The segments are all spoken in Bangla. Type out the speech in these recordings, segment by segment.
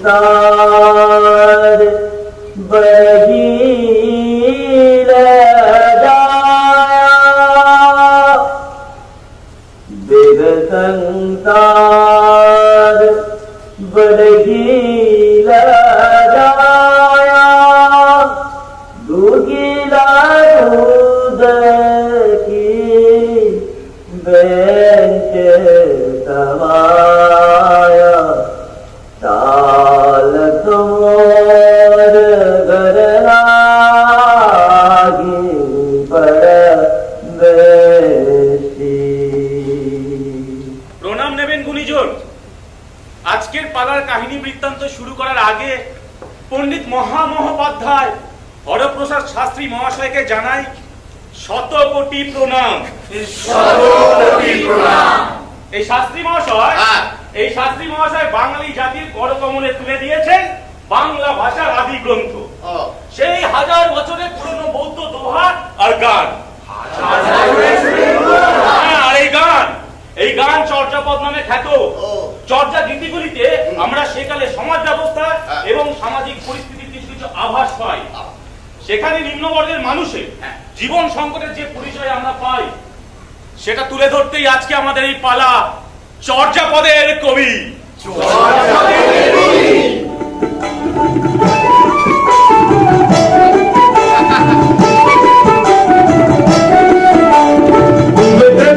संसार बहील जाया, बिग संसार बहील जाया, दूगिला दूध की बेंच समाया, ताल तोर घर लागी परदेसी। প্রণাম নেবেন গুণীজন। আজকের পালার কাহিনী বৃত্তান্ত শুরু করার আগে পণ্ডিত মহামহোপাধ্যায় হরপ্রসাদ শাস্ত্রী মহাশয়কে জানাই শত কোটি প্রণাম। এই শাস্ত্রী মহাশয় বাঙালি জাতির করকমলে তুলে দিয়েছেন বাংলা ভাষার আদি গ্রন্থ, সেই হাজার বছরের পুরনো বৌদ্ধ দোহা আর গান। আর এই গান চর্যাপদ নামে খ্যাত। চর্যা গীতিগুলিতে আমরা সেকালে সমাজ ব্যবস্থা এবং সামাজিক পরিস্থিতির কিছু কিছু আভাস পাই। সেখানে নিম্নবর্গের মানুষের জীবন সংকটের যে পরিচয় আমরা পাই, সেটা তুলে ধরতেই আজকে আমাদের এই পালা চর্যাপদের কবি।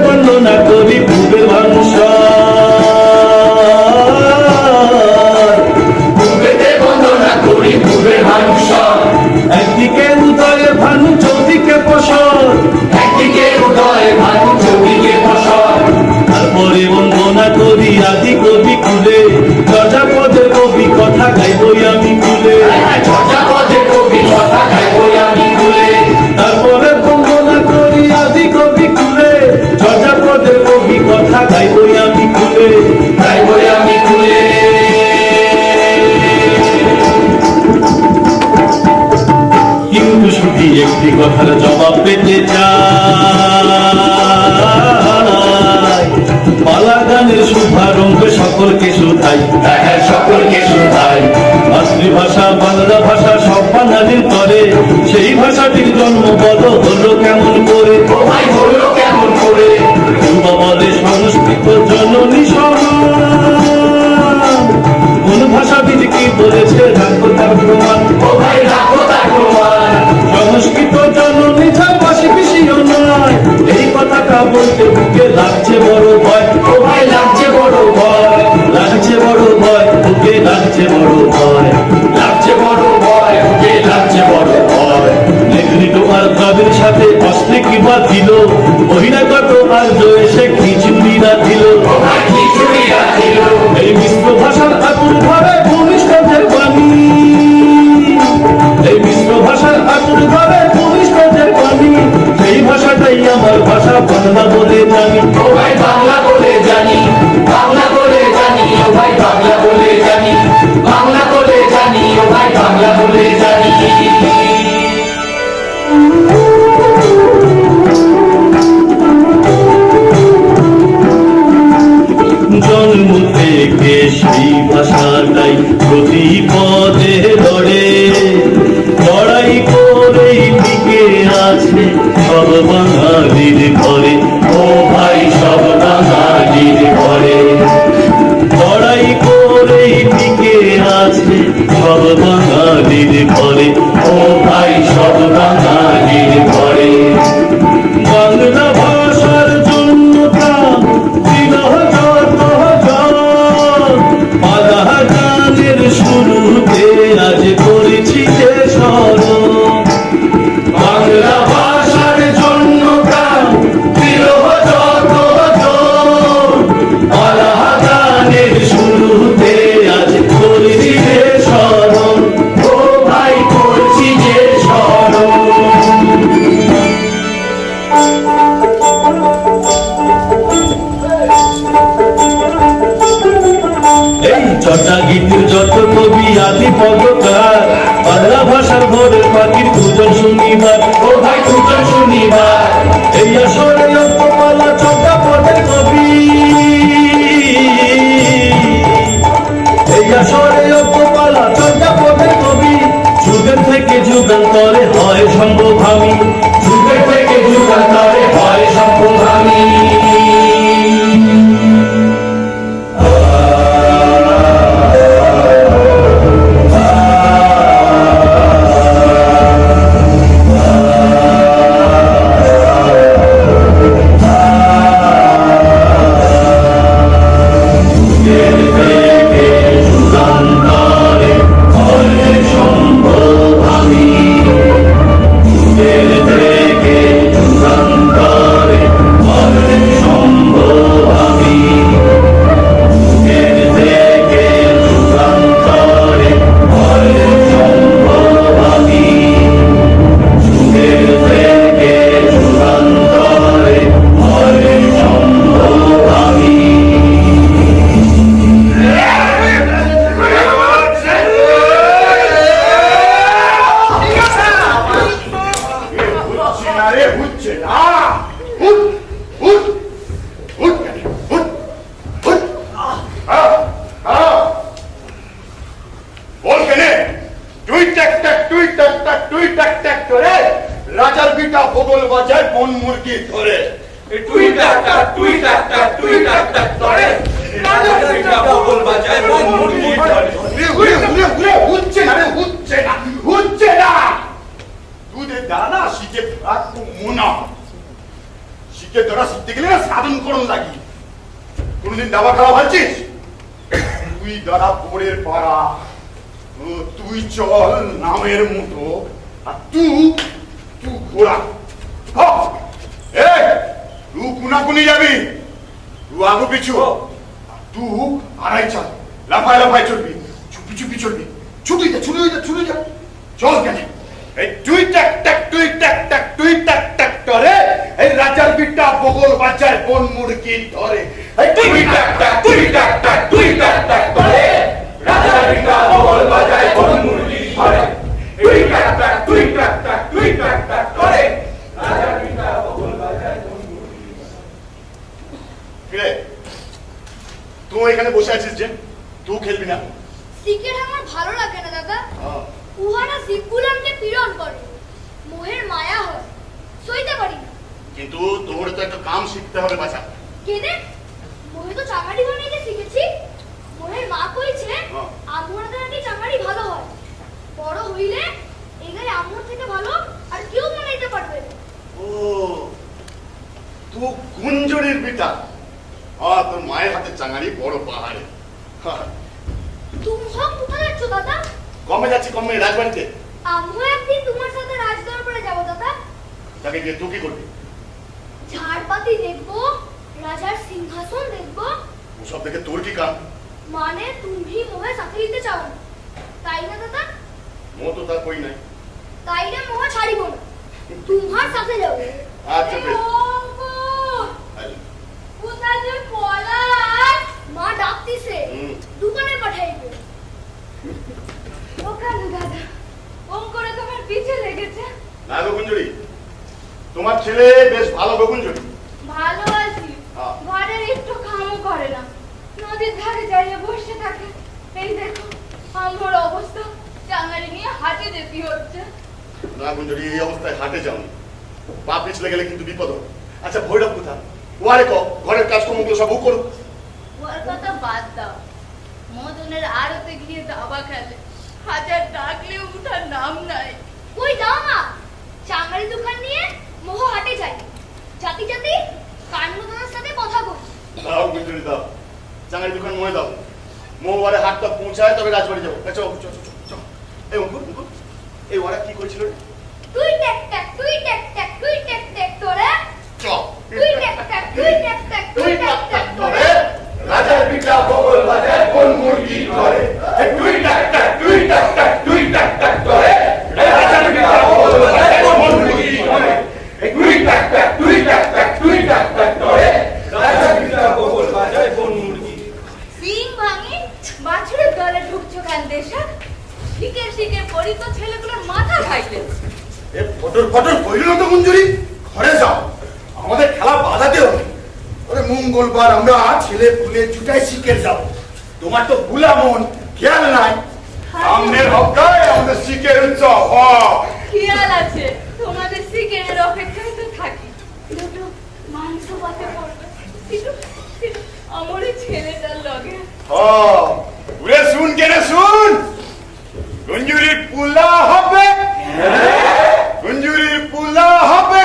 বর্ণনা করি ভূপের ভাষা, একদিকে উদয় ভানু চৌদিকে ফসল, তারপরে বন্দনা করি আদি কবি কুলে, চর্যাপদের কবি কথা গাইবই আমি কুলে, তারপরে বন্দনা করি আদি কবি কুলে, চর্যাপদের কবি কথা গাইবই আমি কুলে। কিন্তু শুধু একটি কথার জবাব পেতে চাই, পালা গানের শুভারম্ভে সকলকে শুধাই, মাতৃভাষা বাংলা ভাষা সব বাঙালির তরে, সেই ভাষাটির জন্ম বলো হলো কেমন করে? যুবা বলে সংস্কৃত জননী সমান, কোন ভাষাবিদ কি বলেছে রাখো তার প্রমাণ। সংস্কৃত জননী ছাড় পাশে পিছিয়ে নয়, এই কথাটা বলতে বুকে লাগছে বড় ভয়, লাগছে বড় ভয়, বুকে লাগছে বড় ভয়। নেতৃত্ব আর দ্রাবিড় সাথে অস্ত্রে কি বা দিল, বহিরাগত আর এসে খিচুড়িরা দিল। এই মিশ্র ভাষার আতুর ঘরে ভূমিষ্ঠদের বাণী, এই মিশ্র ভাষার আতুর ঘরে ভূমিষ্ঠদের বাণী, সেই ভাষাটাই আমার ভাষা বাংলা বলে জানি। জন্ম থেকে সেই ভাষাটাই প্রতি পদে লড়ে, লড়াই করেই টিকে আছে সব বাঙালির ঘরে। ও ভাই সব বাঙালির ঘরে, লড়াই করেই টিকে আছে সব বাঙালির ঘরে। ও ভাই সব বাঙালির ঘরে। বাংলা ভাষার জন্য প্রাণ দিল যত জন, পালা গানের শুরুতে আজ করেছি যে স্মরণ। বাংলা ভাষার জন্য প্রাণ দিল মুরগি ধরে তুই ডাক্তার তুই ডাক্তার তুই ডাক্তার করে রাজা পিতা বগল বাজায় বন মুরগি ধরে উঠছে না রে উঠছে না উঠছে না দুধের দানা শিখে মোনা শিখে তোরা শিখতে গেলে না সাধনকরণ লাগি কোনদিন দাবা খাওয়া ভাবছিস তুই দাঁড়া পরের পাড়া তুই চল নামের মতো আর তুই ঘোড়া তুই কুনাকুনি যাবি তুই আগু পিছু তুই আড়াই চাল লাফায় লাফায় চলবি চুপি চুপি চলবি ছুটি যা চল কেন এই তুই টাক টাক তুই টাক টাক তুই টাক টাক করে এই রাজার বিটা বগল বাজায় বন মুরগি ধরে এই তুই ডাক্তার তুই ডাক্তার তুই ডাক্তার করে রাজা পিতা বগল বাজায় বন মুরগি ধরে তুই ডাক্তার তুই ডাক্তার তুই ডাক্তার করে রাজা পিতা বগল বাজায় বন মুরগি রে তুই এখানে বসে আছিস যে তুই খেলবি না ক্রিকেট আমার ভালো লাগে না দাদা উহারা জীবগুলামকে পীড়ন করে মোহের মায়া হয় সইতে পারি না কিন্তু তোর তো একটা কাম শিখতে হবে বাছা কেনে মোহে তো চাঙাড়ি বানাইতে শিখেছি মোহের মা কইছে হ্যাঁ। আমরাদের নাকি চাঙাড়ি ভালো হয় বড় হইলে এগারে আমর থেকে ভালো আর কেউ বানাইতে পারবে না ও তুই গুঞ্জরির বিটা তোর মায়ের হাতে চাঙারি বড় পাহাড়ে তুমি সব কোথায় যাচ্ছ দাদা কমে যাচ্ছি কমে রাজবাড়িতে আমিও একদিন তোমার সাথে রাজ দরবারে যাবো দাদা তাকে গিয়ে তুই কি করবি ঝাড়পাতি দেখবো রাজার সিংহাসন দেখবো ওসব দেখে তোর কি কাম মানে তুমি মোহে সাথে দিতে চাও না তাই না দাদা মো তো তার কই নাই তাই না মোহ ছাড়িব না তোমার সাথে যাবো আচ্ছা বেশ আরে, কোথা যে পলাশ মা ডাকতিছে হুম। দোকানে পাঠাইবে ওখানে দাদা ওম করে তোমার পিছে লেগেছে না গো গুঞ্জরি তোমার ছেলে বেশ ভালো গো গুঞ্জরি ভালো আছি হ্যাঁ। ঘরের একটু কামও করে না নদীর ধারে যাইয়ে বসে থাকে এই দেখো আমার অবস্থা চাঙারি নিয়ে হাটে যেতে হচ্ছে না গুঞ্জরি এই অবস্থায় হাটে যাওনি পা পিছলে গেলে কিন্তু বিপদ হবে আচ্ছা ভৈরব কোথা ওয়ারে ক ঘরের কাজকর্মগুলো সব ও করুক ওর কথা বাদ দাও মদনের আড়তে গিয়ে দাবা খেলে হাজার ডাকলেও উঠার নাম নাই ওই দাও না চাঙারি দোকান নিয়ে মোহ হাটে যাই জাতি জাতি কান্নদার সাথে কথা বলি দাও গুঞ্জরি দাও চাঙারি দোকান মনে দাও মোবারে হাটটা পৌঁছায় তবে রাজবাড়ি যাবো চল চল চল চল এই অঙ্কুর অঙ্কুর এই ওরা কি করেছিল রে তুই টেক টেক তুই টেক টেক তুই টেক টেক তোরে চল তুই টেক টেক তুই টেক টেক তুই টেক টেক তোরে রাজার পিতা বগল বাজায় বন মুরগি ধরে তুই ডাক্তার তুই ডাক্তার তুই ডাক্তার করে রাজার পিতা বগল বাজায় বন মুরগি ধরে তুই ডাক্তার তুই ডাক্তার তুই ডাক্তার করে রাজার পিতা বগল বাজায় বন মুরগি সিং ভাঙি বাছুরের গলে ঢুকছো কেন দেশা শিকের শিকের পরি তো ছেলেগুলোর মাথা খাইলে এ ফটর ফটর কইল না তো গুঞ্জরি ঘরে যাও আমাদের খেলা বাধা দিও ওরে মঙ্গলবার আমরা ছেলে পুলে জুটাই শিখে যাব তোমার তো ভুলা মন খেয়াল নাই সামনের হপ্তায় আমাদের শিখে উৎসব খেয়াল আছে তোমাদের শিকের অপেক্ষায় তো থাকি দুটো মাংস পাতে পড়বে আমার ছেলেটার লগে উরে শুন কেন শুন গুঞ্জুরির পুলা হবে গুঞ্জুরির পুলা হবে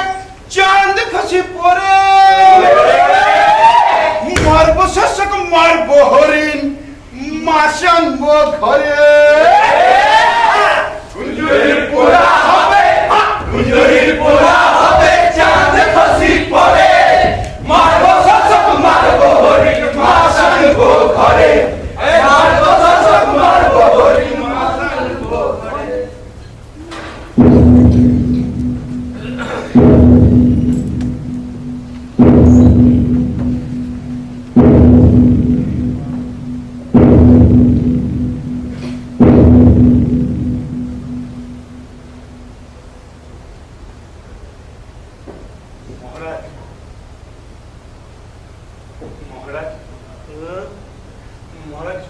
চাঁদ খসি পরে মারবো শাসক মারবো হরিণ মাছ আনবো ঘরে গুঞ্জরির পোলা হবে গুঞ্জরির পোলা হবে চাঁদ খসি পড়ে মারবো শাসক মারবো হরিণ মাছ আনবো ঘরে মারবো শাসক মারবো হরিণ মাছ আনবো ঘরে মহারাজ মহারাজ মহারাজ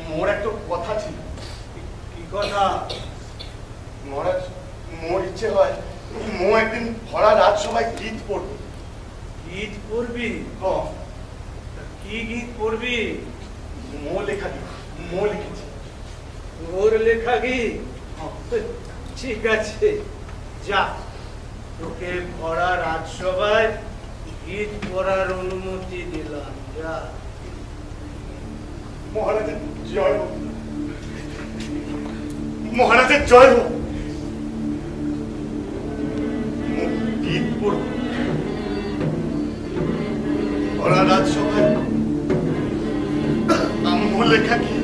মোর একটা কথা ছিল কি কথা মহারাজ মোর ইচ্ছে হয় মো একদিন ভরা রাত সবাই গীত পড়বে গীত পড়বি? কি গীত পড়বি? মো লেখা দি, মো লিখেছি। তোর লেখা গীত? ঠিক আছে, যা, তোকে ভরা রাজসভায় গীত পড়ার অনুমতি দিলাম, যা। মহারাজের জয় হোক, মহারাজের জয় হোক। গীত পড়ব ওরা রাজসভায় আম্মু লেখা কি?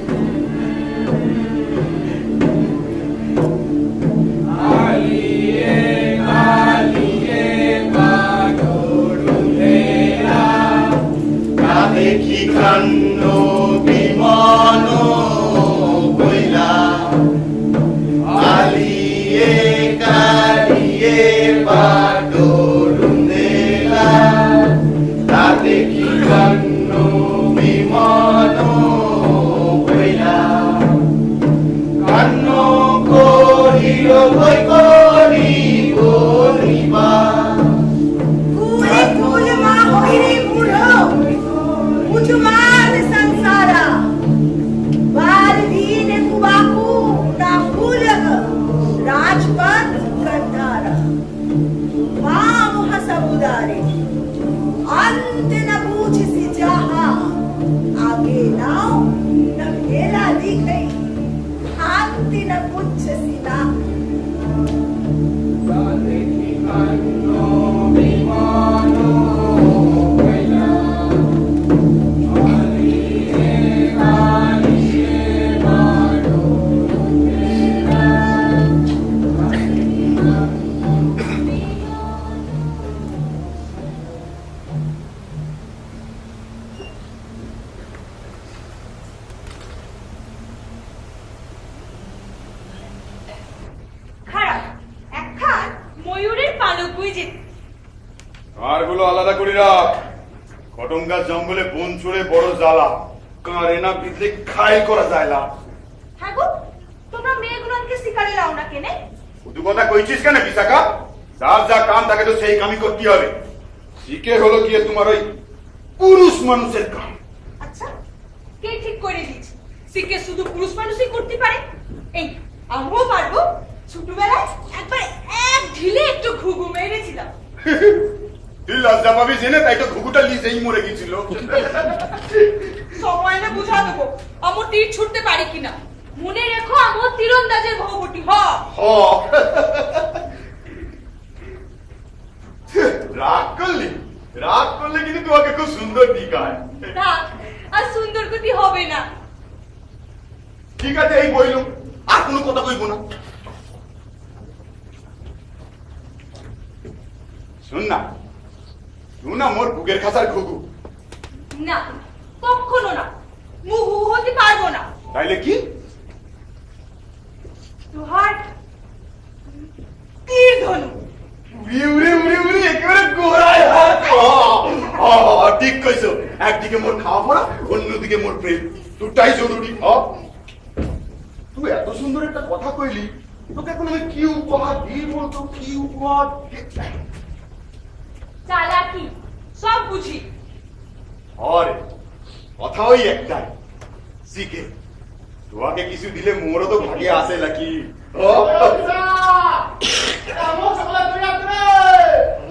দেখি কান্ন বিমান বইলা আলিয়ে কালিয়ে পাডরুন্দেলা তা দেখি কান্ন বিমান বইলা কান্ন করিল বই করি করিবা पूरे फूल मां होइरे मुड़ो उजमाद संसारा बाल दीन कुबाकू ता फूलग राजपथ कंधारा मां हसबुदारे अंत न पूछसी जहा आगे नाव न भेला दिखई अंत न पूछसी ना খারাপ একখান ময়ূরের পালক বুঝে আর গুলো আলাদা করি রাখ। কটঙ্গা জঙ্গলে বন ছুড়ে বড় জ্বালা, কারে না বিদলে খাই করা যায় না। থাকো তোমরা মেয়েগুলোকে শিকারে লাও না কেনে শুধু কথা কইছিস কেন বিশাখা? যার যা কাম থাকে তো সেই কামই করতে হবে। শিখে হলো গিয়ে তোমার ওই পুরুষ মানুষের কাম। আচ্ছা কে ঠিক করে দিয়েছে শিখে শুধু পুরুষ মানুষই করতে পারে? এই আমিও পারবো। ছোটবেলায় একবার এক ঢিলে একটু ঘুঘু মেরেছিলাম। তুই লজ্জা পাবি জেনে তাই তো ঘুঘুটা লিজেই মরে গেছিল। সময় না বুঝা দেবো আমার তীর ছুটতে পারি কিনা। মনে রেখো আমার তীরন্দাজের ভবটি হ। রাগ করলে কিন্তু তোমাকে খুব সুন্দর টিকায়। থাক আর সুন্দর গতি হবে না। ঠিক আছে এই বইলুম, আর কোনো কথা কইব না। শুন না মোর বুকের খাসার ঘুঘু। না কখনো না, মুহু হতে পারবো না। তাইলে কি? তুহার তীর ধনু। উড়ি একেবারে গোড়ায় হাত। ঠিক কইছো, একদিকে মোর খাওয়া পড়া, অন্যদিকে মোর প্রেম, দুটাই জরুরি। তুই এত সুন্দর একটা কথা কইলি, তোকে এখন আমি কি উপহার দিই বলতো? কি উপহার? চালাকি সব বুঝি। আরে কথা ওই একটাই, শিখে তোকে কিছু দিলে মোরও তো ভাগে আসে নাকি?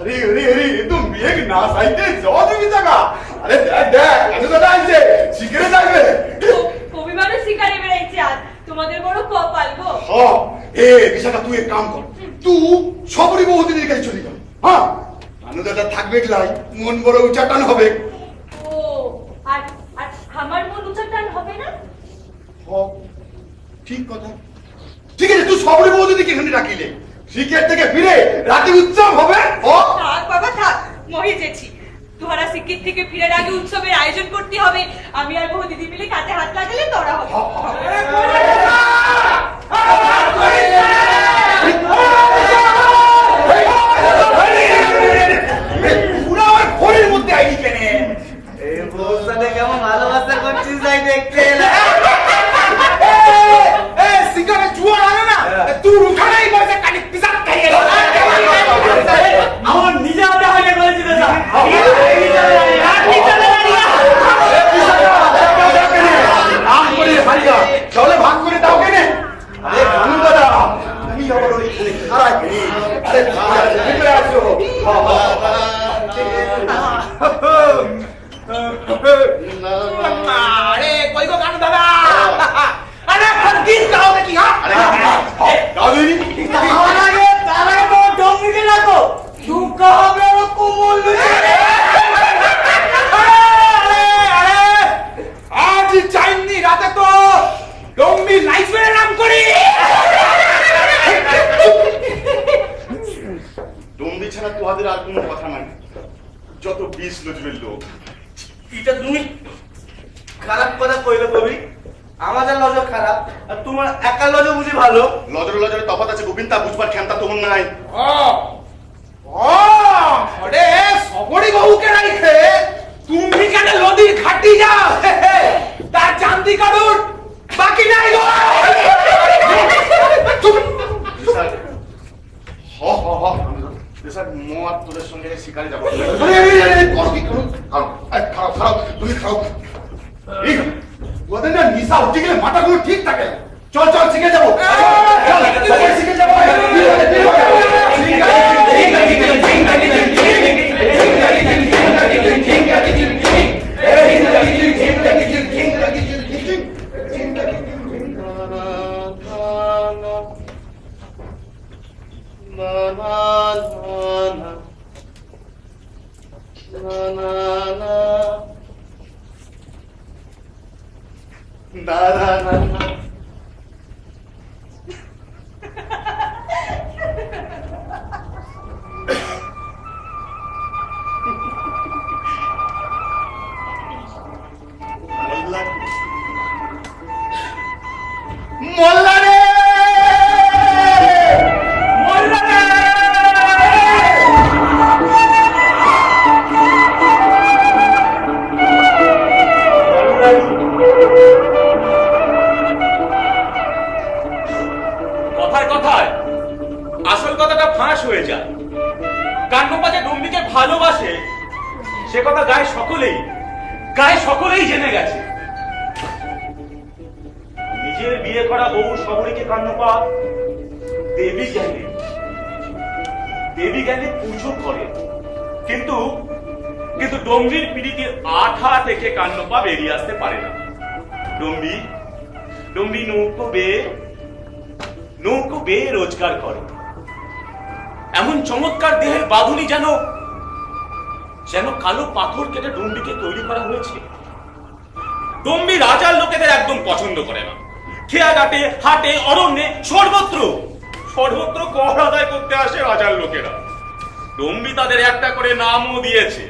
আরে তো মেঘ না সাইতে যাওয়া দেবি জায়গা। আরে দেখ দাদা আনছে শিখে থাকবে। কবিবারও শিকারে বেড়াইছে আজ, তোমাদের বড় কপাল গো। বিশাখা তুই এক কাম কর, তুই সবরই বহুদিনের কাছে চলে যা। হ্যাঁ দাদা থাকবে লাই, মন বড় উচ্চাটান হবে। ও আর আর আমার মন উচ্চারণ হবে না? ঠিক কথা। ঠিক আছে তুই সবরই বহুদিনকে এখানে রাখিলে, শিখের থেকে ফিরে রাতে উৎসব হবে। থাক বাবা থাক, মহি যেছি। তোরা সিকির থেকে ফিরে আগে উৎসবের আয়োজন করতে হবে। আমি আর বহু দিদি মিলে কাজে হাত লাগালে তোরা হবে। পুরো আমার ফোনের মধ্যে আইডি কেনে। এই বউর সাথে কেমন ভালোবাসা করছিস তাই দেখতে এলাম। সিগারে জুয়ার আনে না, তুই উঠানাই বসে কাটি পিসাব খাইয়ে। আমার নিজে হাতে হাতে করেছি দাদা। আরে কই গো কানু দাদা আরে ফকির গাও দেখি হ্যাঁ আরে গাও দিনি তার আগে তো ডঙ্গিকে রাখো দুকা হবে ওর কোমল আজ চাইনি রাতে তো ডঙ্গি লাইফের নাম করি ডুমরি ছাড়া তোদের আর কোনো কথা নাই যত বিষ নজরের লোক এটা তুমি খারাপ কথা কইলে কবি আমাদের লজর খারাপ আর তোমার একা লজর বুঝি ভালো লজরে লজরে তফাৎ আছে গোবিন্দ তা বুঝবার ক্ষমতা তোমার নাই আরে সবরি বহুকে রাইখে তুমি কেন নদীর ঘাটি যাও তার চান্দি কারুন বাকি নাই গো স্যার হ হ হ স্যার মো আর তোদের সঙ্গে শিকারে যাবো করো কি করো খাও খাও তুমি খাও এই তোদের না নিশা উঠে গেলে মাথাগুলো ঠিক থাকে না। চল চল শিখে যাবো চল সবাই শিখে যাবো না না না না মোল্লা রে মোল্লা রে কথায় কথায় আসল কথাটা ফাঁস হয়ে যায়। কান্নপা যে ডম্বিকে ভালোবাসে সে কথা গায়ে সকলেই জেনে গেছে। নিজের বিয়ে করা বউ শবরীকে কান্নপা দেবী জ্ঞানে পুজো করে, কিন্তু ডম্বির পিড়িতির আঠা থেকে কান্নপা বেরিয়ে আসতে পারে না। ডম্বি নৌকো বেয়ে রোজগার করে। এমন চমৎকার দেহের বাঁধুনি যেন কালো পাথর কেটে ডম্বিকে তৈরি করা হয়েছে। ডম্বি রাজার লোকেদের একদম পছন্দ করে না। খেয়াঘাটে, হাটে, অরণ্যে সর্বত্র কর আদায় করতে আসে রাজার লোকেরা। ডম্বি তাদের একটা করে নামও দিয়েছে।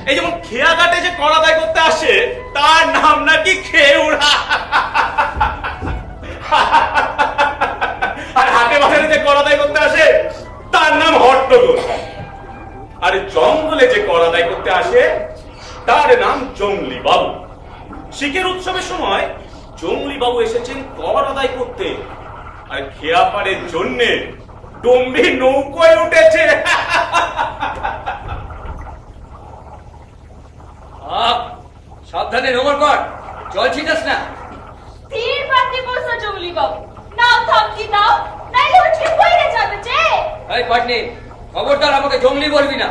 এই যেমন খেয়াঘাটে যে কর আদায় করতে আসে তার নাম নাকি খেউড়া। আর হাটে বাজারে যে কর আদায় করতে আসে তার নাম হট্টগোল। আর জঙ্গলে যে কর আদায় করতে আসে তার নাম জঙ্গলি বাবু। শিখের উৎসবের সময় জঙ্গলি বাবু এসেছেন কর আদায় করতে, আর খেয়াপাড়ের জন্যে ডম্বি নৌকোয় উঠেছে। সাবধানে নোংর কর, জল ছিটাস না। তীর বাতি বসো জঙ্গলি বাবু, নাও থামকি দাও, নাইলে উঠে পড়ে যাবে যে। এই পাটনি, খবরদার আমাকে জঙ্গলি বলবি না।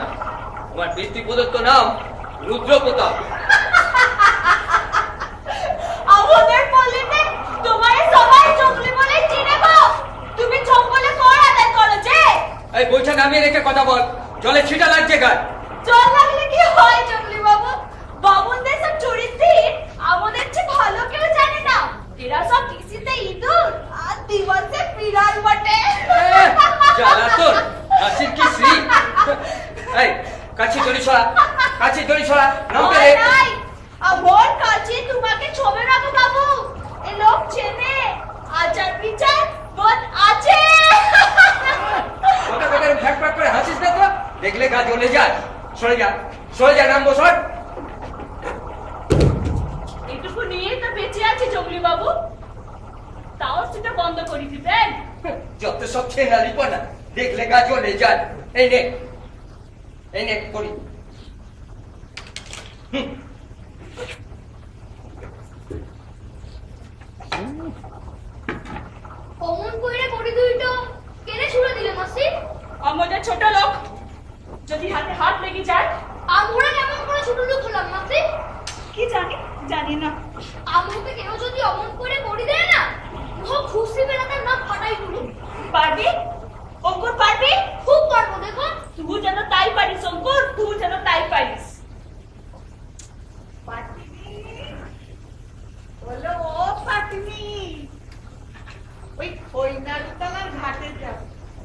আমার পিতৃ প্রদত্ত নাম রুদ্র প্রতাপ। আমাদের পল্লীতে তোমারে সবাই জঙ্গলি বলে চিনে গো। তুমি জঙ্গলে কর আদায় করো যে। এই বলছে নামিয়ে রেখে কথা বল, জলে ছিটা লাগছে গায়ে। জল লাগলে কি হয় জঙ্গলি বাবু? বাবুনদের সব চরিত্রে আমাদের চেয়ে ভালো কেউ জানে না। এরা সব কিসিতে ইঁদুর আর দিবসে বিড়াল বটে। জ্বালা তোর হাসির কি শ্রী। এই কাছে দড়ি ছড়া, কাছে দড়ি ছড়া, নামতে রে। নাই, আমার কাছে তোমাকে ছবে রাখো বাবু। এ লোক চেনে, আচার বিচার বোধ আছে। ওটা বেকার ফ্যাক ফ্যাক করে হাসিস না তো, দেখলে গা জ্বলে যায়। সরে যা নাম বসর। এটুকু নিয়ে তো বেঁচে আছে জঙ্গলি বাবু, তাও সেটা বন্ধ করে দিবেন। যত সব ছেনালি পানা, দেখলে গা জ্বলে যায়। এই নে করি। অমন কইরে বড়ি দুইটো কেনে ছুড়ে দিলে মাসি? আমাদের ছোট লোক, যদি হাতে হাত লেগে যায় আমরা কেমন করে ছোট লোক হলাম? জানি না। আমাকে কেউ যদি অমন করে করি দেয় না, ও খুশি বেলাটার নাম ফাটাই গুলো। পারবি? অঙ্কুর পারবি? খুব পারবো দেখো। তুই যেন তাই পারিস অঙ্কুর, তুই যেন তাই পারিস। পাটিনি বলো, ও পাটিনি, ওই খৈনারতলার ঘাটে যাব,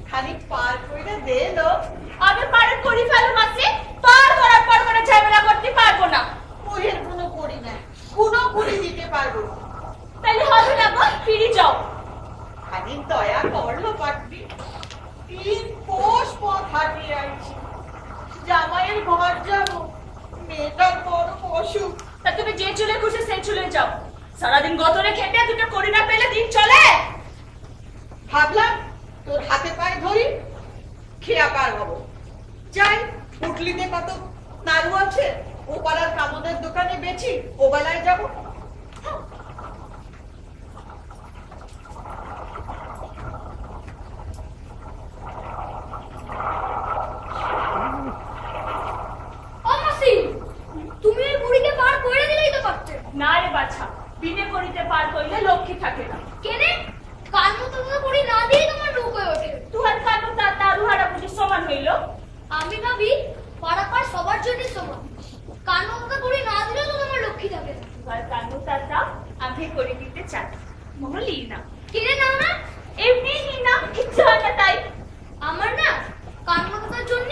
খালি পার কইরা দে লো। আমি পার করি ফেলো মাসি, পার করার পর করে ঝামেলা করতে পারবো না। ওহের কোনো করি না, কোনো করি দিতে পারবো না। তাহলে হবে না গো, ফিরে যাও। খালি দয়া করলো পাটনি, 3 কোষ পথ হাঁটিয়ে আইছি, জামাইয়ের ঘর যাবো, মেয়েটার বড় অসুখ। তা তুমি যে চলে খুশি সেই চলে যাও, সারাদিন গতরে খেটে দুটো করি না পেলে দিন চলে। ভাবলাম তোর হাতে পায়ে ধরি, খেয়া পার হবো। যাই পুটলিতে কত নাড়ু আছে, ও পাড়ার কামদের দোকানে বেচি, ও বেলায় যাবো। ও মাসি, তুমি এই বুড়িকে পার করে দিলেই তো পারতে। না রে বাছা, বিনে করিতে পার কইলে লক্ষ্মী থাকে না। কেনে? কাল মতো তো বুড়ি না দিয়ে তোমার নৌকোয় ওঠে। তুহার কানু তার উহারা বুঝি সমান হইল? আমি ভাবি পাড়াপার সবার জন্য সমান। কানমতা বুড়ি না দিলে তো তোমার লক্ষ্মী থাকে না। তুহার কানু তাতা আমি করে দিতে চাই, মহলি না। কিনে নাও না? এমনি নি না, ইচ্ছা হয় না তাই। আমার না কানমতার জন্য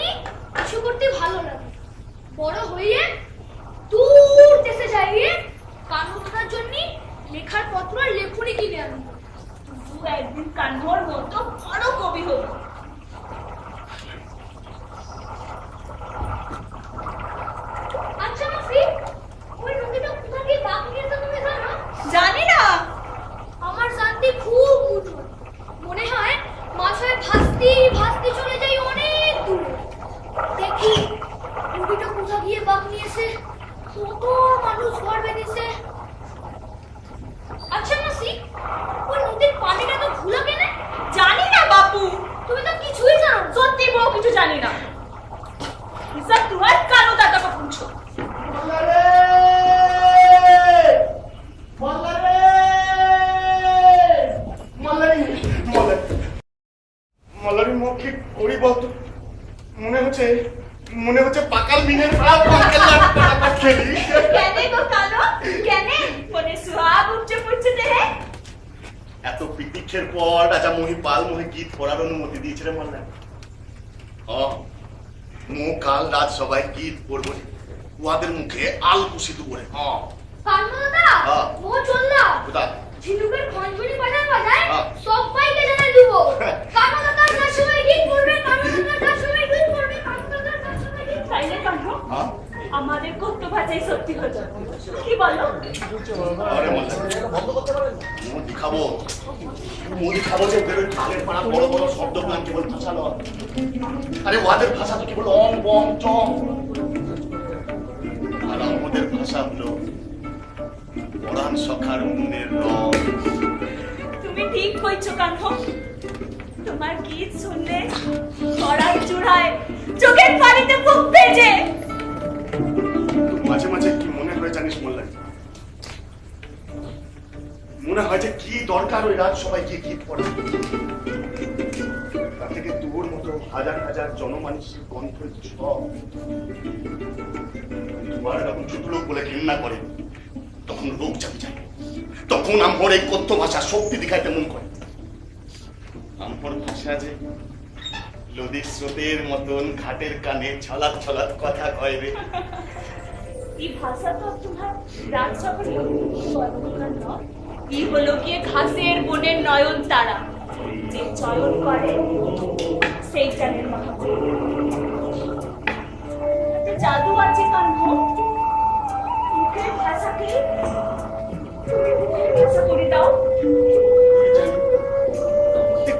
কিছু করতে ভালো লাগে। বড় হইয়ে দূর দেশে যাইয়ে কানমতার জন্য লেখার পত্র আর লেখনি কিনে আনবো। তুই একদিন কানভর মতো বড় কবি হবি। আচ্ছা মাসি, ওই নদীটা কোথা দিয়ে বাঁক নিয়েছে তুমি জানো? জানি না। আমার জানতে খুব উঠো, মনে হয় মাথায় ভাসতে ভাসতে চলে যাই অনেক দূরে। দেখি নদীটা কোথা গিয়ে বাঁক নিয়েছে, কত মানুষ ঘর বেঁধেছে। আচ্ছা মাসি, ওই নদীর পানিটা তো ঘোলা কেনে? জানি না বাপু, তুমি তো কিছুই জানো না। সত্যি বউ কিছু জানি না। ইসা তুহার কানু তাতাকে পুছো। মল্লারি মুখ কি করি বলতো? মনে হচ্ছে পাকাল মিনের খেলি। কেনে গো কানু, কেনে? মনে সুহাগ উচ্চে পুচ্ছে দেহে। এত পিকনিকের পর রাজা মহিপাল মোহে গীত পড়ার অনুমতি দিয়েছে রে মল্লা। কাল রাত সবাই গীত পড়বো, উহাদের মুখে আল খুশি দুপুরে। কানমতা হ্যাঁ। ও চললা কোথা? ঝিনুকের খঞ্জনি বাজায় হ্যাঁ। সবাইকে জানাই দিব। কানমতা তার সময় গীত পড়বে, কানমতা তার সময় গীত পড়বে, কানমতা তার সময় গীত। তাইলে কানু, আমাদের কত ভাষাই সত্যি হয়ে যাবে, কি বলো? আরে মল্লা, মুড়ি খাবো যে বেরোয় ঢালের পাড়া বড় বড় শব্দ গান কেবল ভাষা নয়। আরে ওদের ভাষা তো কেবল অং বং চং, আর আমাদের ভাষা হলো পরাণ সখার মনের রং। তুমি ঠিক কইছো কানু, তোমার গীত শুনলে গড়াই চূড়ায় চোখের পানিতে বুক ভেজে। মাঝে মাঝে কি মনে হয় জানিস মোল্লা? মনে হয় যে কি দরকার ওই রাত সবাই গিয়ে গীত পড়ে, তার থেকে তোর মতো হাজার হাজার জনমানুষের কণ্ঠ সব তোমার এরকম ছোট লোক বলে ঘৃণা করে, তখন রোগ চাপি যায়, তখন আমার এই কথ্য ভাষা শক্তি দেখাইতে মন করে। আমার ভাষা যে নদীর স্রোতের মতন ঘাটের কানে ছলাৎ ছলাৎ কথা কয় রে। এই ভাষা তো তোমার রাত সকালে কি হলো গিয়ে ঘাসের বনের নয়ন তারা, যে চয়ন করে সেই জানের মহাপুর। জাদু আছে কানু, মুখের ভাষাকে ভাষা করে দাও।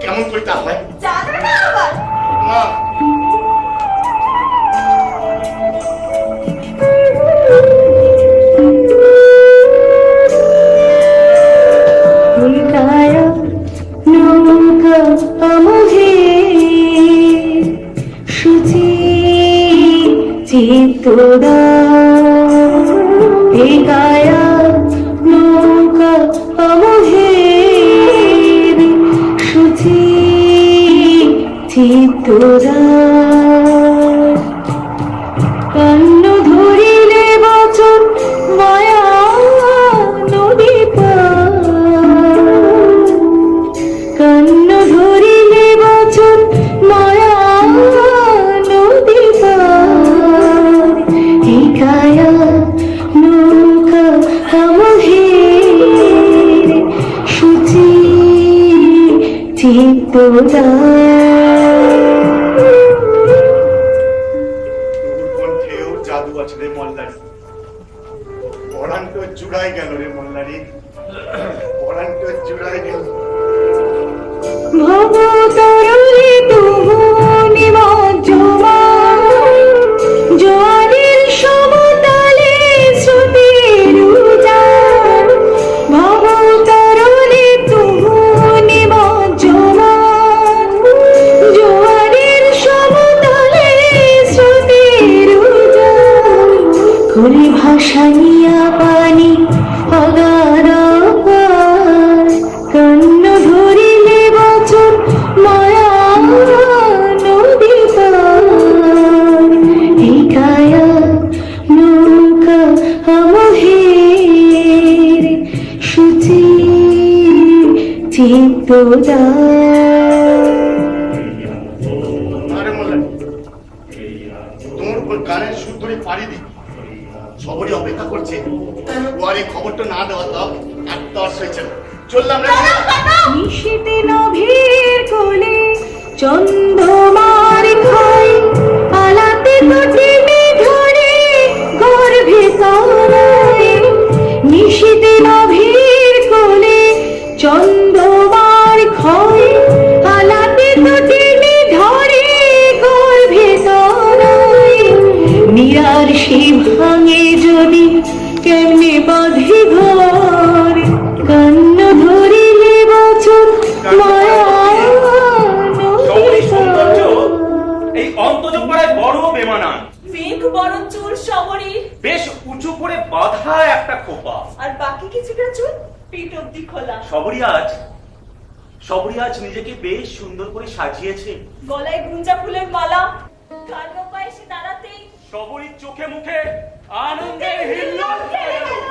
কেমন করে তা হয় জানো না আবার? না, উল্টায়া নৌকা আমোহে সুচি চিত্তরা এগায়া চিত্তদার কান্ন ধরিলে বচন মায়া নদী পার কান্ন ধরিলে বচন মায়া নদী পার এই কায়া নৌকা আমহের সুচি কণ্ঠেও জাদু আছে রে মল্লারি, পরাণটা জুড়াই গেল রে মল্লারি, পরাণটা জুড়াই গেল। ভবতরলে তুহু নিমজ্জমান জোয়ারের সমতলে স্রোতের উজান ভবতরলে তুহু নিমজ্জমান জোয়ারের সমতলে স্রোতের উজান করে ভাসানিয়া পানি অগাধ পার কান্ন ধরিলে বচন মায়া নদী পার এই কায়া নৌকা আমহের সুচি চিত্তদার আরে মল্লারি, তোমার উপর গানের সুর ধরে পাড়ি দি, সবরই অপেক্ষা করছে। ওয়ারে খবরটা না দেওয়া তো আর তর্স হয়েছে না। চললাম রে। নিশীতে নভীর কোলে চন্দ্রমার খাই আলাতে তটিনে ধরে গর্ভে তলায় নিশীতে নভীর কোলে চন্দ্রমার খাই আলাতে তটিনে ধরে গর্ভে তলায় নিরার শিব ভাঙে যদি কেমনে বাঁধি ঘর কান্ন ধরিলে বচন মায়া শহরী সৌন্দর্য এই অন্তঃজোপাড়ায় বড় বেমানান। মেঘ বড় চুল শহরী, বেশ উঁচু করে বাঁধা একটা খোপা। আর বাকি কিছুটা চুল পিঠ অব্দি খোলা। সবরি আজ নিজেকে বেশ সুন্দর করে সাজিয়েছে। গলায় গুঞ্জা ফুলের মালা, কালো পায়ে সে দাঁড়াতেই সবরির চোখে মুখে আনন্দের হিল্লোল খেলে গেল।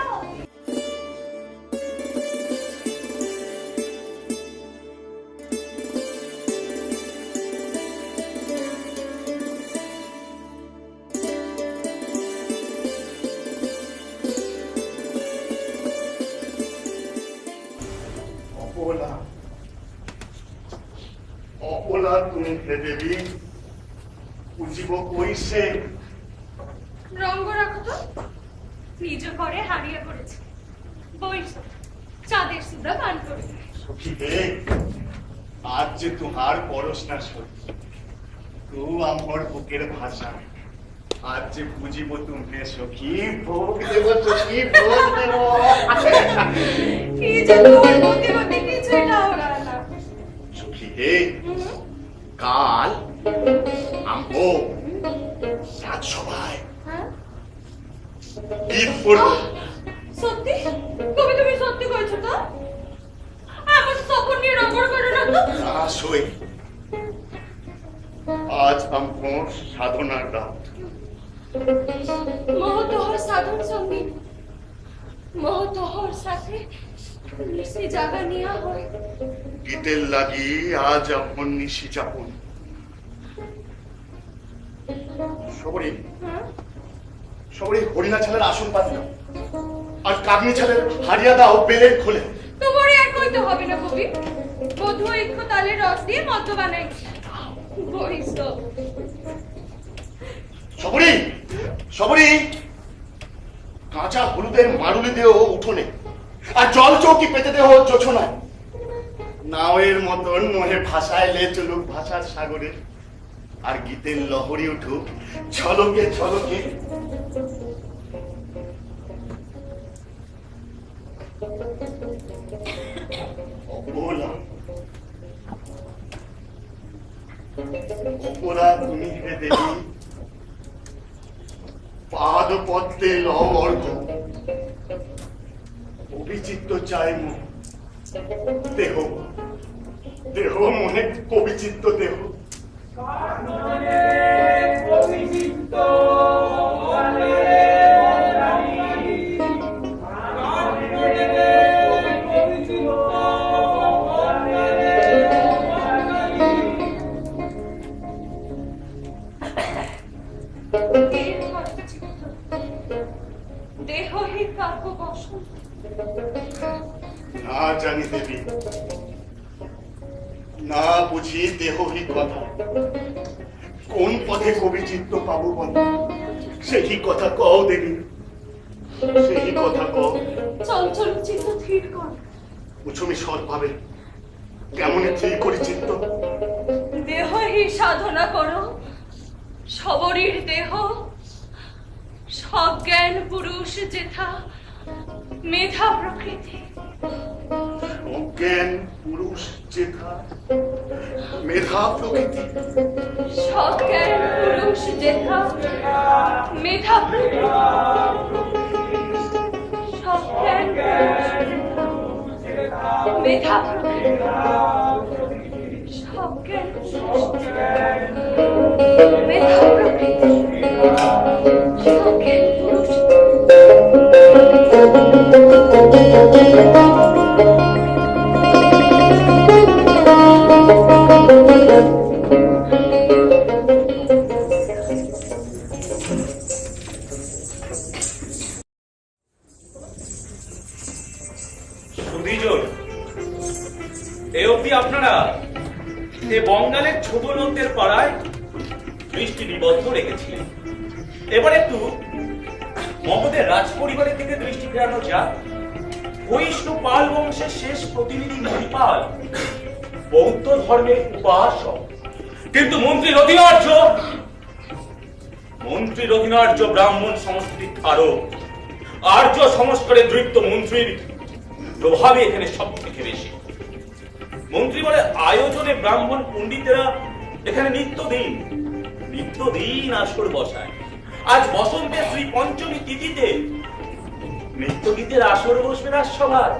অপলা, অপলা তুমি হে দেবী, পুজিব কইসে। রঙ্গ রাখো তো, নিজ ঘরে হারিয়ে পড়েছে বইস চাঁদের সুদা পান করে। সখী হে, আজ যে তোমার পরশনা সত্যি, তু আমার বুকের ভাষা, আজ যে বুঝিব তুমি সখী, ভোগ দেব সখী, ভোগ দেব। কি যে তোমার বুদ্ধিমতি কিছুই না ওরা না। সখী হে, কাল আমবো রাজসভায় হ্যাঁ গীত পড়ব। সত্যি? কবি তুমি সত্যি কইছো তো? আমার তখন নিয়ে রঙ্গর করে রাখো। আসই, আজ আমর সাধনার রাত। মহতোহর সাধন সঙ্গীত মহতোহর সাথে নিশি জাগা নিয়া হয়। গীতের লাগি আজ আপন নিশি যাপন। সবরি, হ্যাঁ সবরি হরিণা ছেলের আসন পাতি দাও, আর কাগনি ছেলের হারিয়া দাও বেলের খোলে। তোমার আর কইতে হবে না কবি, বধূ ইক্ষ তালের রস দিয়ে মদ্য বানাই বইস। সবরি, সবরি, কাঁচা হলুদের মারুলি দেহ উঠোনে, আর জল চৌকি পেতে দেহ জোছনায়। নাওয়ের মতন মোহে ভাষায় লে চলুক ভাষার সাগরে, আর গীতের লহরী উঠুক ঝলকে ঝলকে। অবলা, অপরা তুমি হে দেবী, পাদ পদ্মে লও অর্ঘ, অভিচিত্ত চাই মন দেহ, দেহ মনে কবিচিত্ত দেহ, দেহহীন কাব্য বসন্ত না জানি দেবী, না বুঝি দেহহি কথা। কোন পথে কবি চিত্ত পাবো বল, সেই কথা কও দেবী, সেই কথা কও। চঞ্চল চিত্ত ধীর কর। উছুমি সৎ ভাবে কেমন ঠিক করি চিত্ত। দেহহীন সাধনা করো, সবরীর দেহ সজ্ঞান পুরুষ যেথা মেধা প্রকৃতি। অজ্ঞান পুরুষ যেথা মেধা প্রকৃতি। সজ্ঞান পুরুষ যেথা মেধা প্রকৃতি। সজ্ঞান পুরুষ যেথা মেধা প্রকৃতি। সজ্ঞান পুরুষ যেথা মেধা প্রকৃতি। সজ্ঞান পুরুষ সুধীজন, এ অবধি আপনারা এ বঙ্গালের ছোট লোকদের পাড়ায় দৃষ্টি নিবদ্ধ রেখেছিলেন। এবার একটু মগধের রাজ পরিবারের দিকে দৃষ্টি ফেরানো যাক। বৈষ্ণব পাল বংশের শেষ প্রতিনিধি মহিপাল বৌদ্ধ ধর্মের উপাসক, কিন্তু মন্ত্রী রথিনার্য ব্রাহ্মণ সংস্কৃতির ধারক। আর্য সংস্কারে দৃপ্ত মন্ত্রীর প্রভাবে এখানে সব থেকে বেশি। মন্ত্রী বলে আয়োজনে ব্রাহ্মণ পণ্ডিতেরা এখানে নিত্যদিন আসর বসায়। আজ বসন্তের শ্রী পঞ্চমী তিথিতে নৃত্যগীতের আসর বসবে রাজসভায়।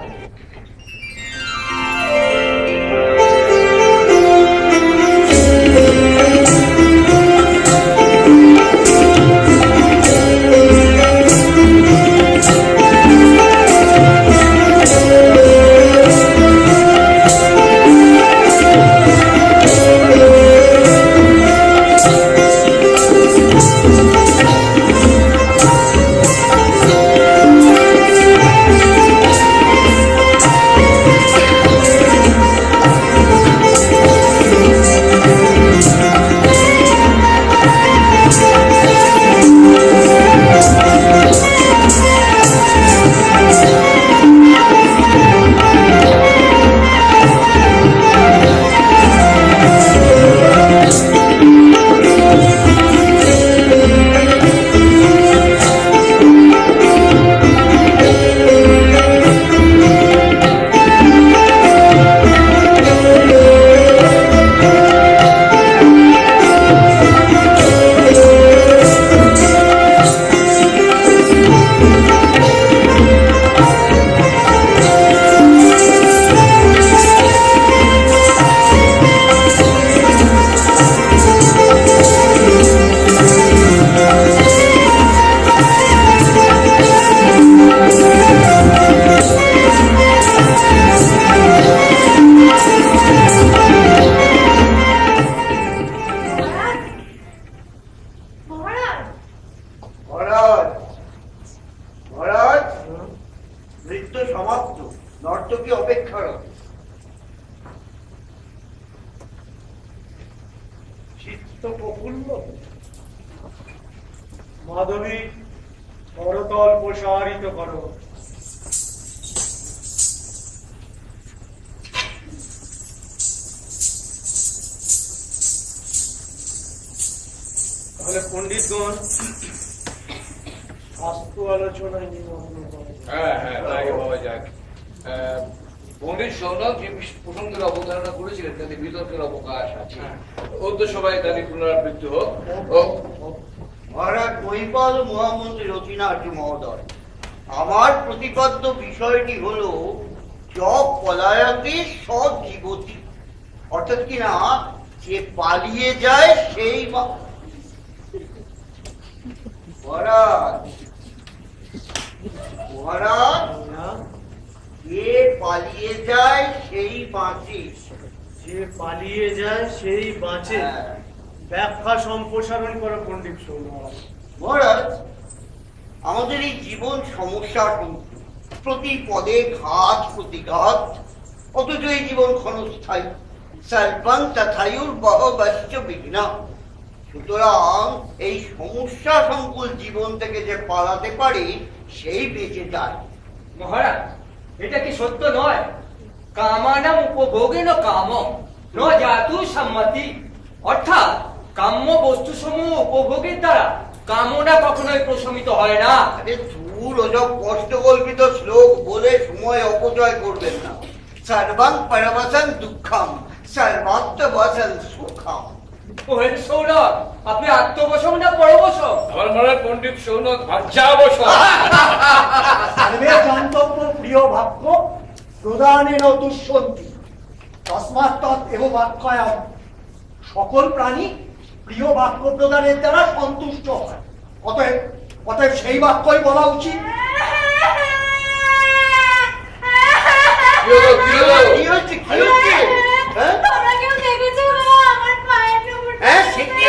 মাধবী করতল প্রসারিত করো। তাহলে পণ্ডিতগণ শাস্ত্র আলোচনায় নিমগ্ন করো। হ্যাঁ তাই হওয়া যাক। পণ্ডিত সৌনক যে প্রসঙ্গের অবতারণা করেছিলেন তাতে বিতর্কের অবকাশ আছে। অদ্য সবাই তাদের পুনরাবৃত্তি হোক। মহারাজ মহিপাল মহামন্ত্রী রথিনার্য মহোদয়, আমার প্রতিপাদ্য বিষয়টি হলো জপ পলায়তে সৎ জীবতী, অর্থাৎ কিনা যে পালিয়ে যায় সেই মহারাজ মহারাজ যে পালিয়ে যায় সেই বাঁচে। যে পালিয়ে যায় সেই বাঁচে। ব্যাখ্যা সম্প্রসারণ করো পণ্ডিত সৌনক। মহারাজ, আমাদের এই জীবন সমস্যা প্রতি পদে ঘাত প্রতিঘাত, অথচ এই জীবন ক্ষণস্থায়ী। সর্বং তথায়ুর বহবশ্চ বিঘ্না। সুতরাং এই সমস্যা সংকুল জীবন থেকে যে পালাতে পারে সেই বেঁচে যায়। মহারাজ, এটা কি সত্য নয়? কামানাম উপভোগেন কাম ন জাতু সম্মতি। অর্থাৎ কাম্য বস্তুসমূহ উপভোগের দ্বারা কামনা কখনোই প্রশমিত হয় না। আরে ধুর, ওসব কষ্টকল্পিত শ্লোক বলে সময় অপচয় করবেন না। সর্বং পরবশন দুঃখম সর্বাত্মবশন সুখম। ওহেন সৌনক, আপনি আত্মবসম না পরবশম? আমার মনে হয় পণ্ডিত সৌনক ভাজ্যাবসম। সর্বে জান্তব্য প্রিয় বাক্য প্রদানেন দুঃসন্তি তস্মাৎ তৎ এব বাক্যায়ম। সকল প্রাণী প্রিয় বাক্য প্রদানের দ্বারা সন্তুষ্ট হয়। অতএব সেই বাক্যই বলা উচিত। কি হচ্ছে কি হচ্ছে? হ্যাঁ? তোমরা কেউ দেখেছো গো আমার পায়ের উপর? হ্যাঁ, সে কি?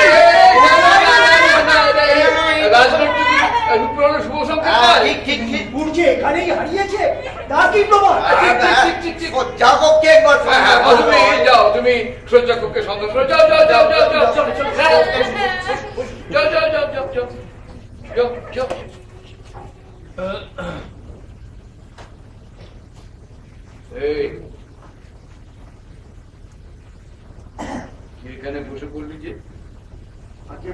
ঠিক ঠিক ঠিক। উড়ছে এখানেই হারিয়েছে, তার কি প্রমাণ? যাবকে একবার তুমি সজ্জা কক্ষে সন্দেশ করো। যাও যাও যাও যাও যাও যাও যাও যাও যাও যাও যাও যাও যাও। এই এখানে বসে পড়লি যে? আজকে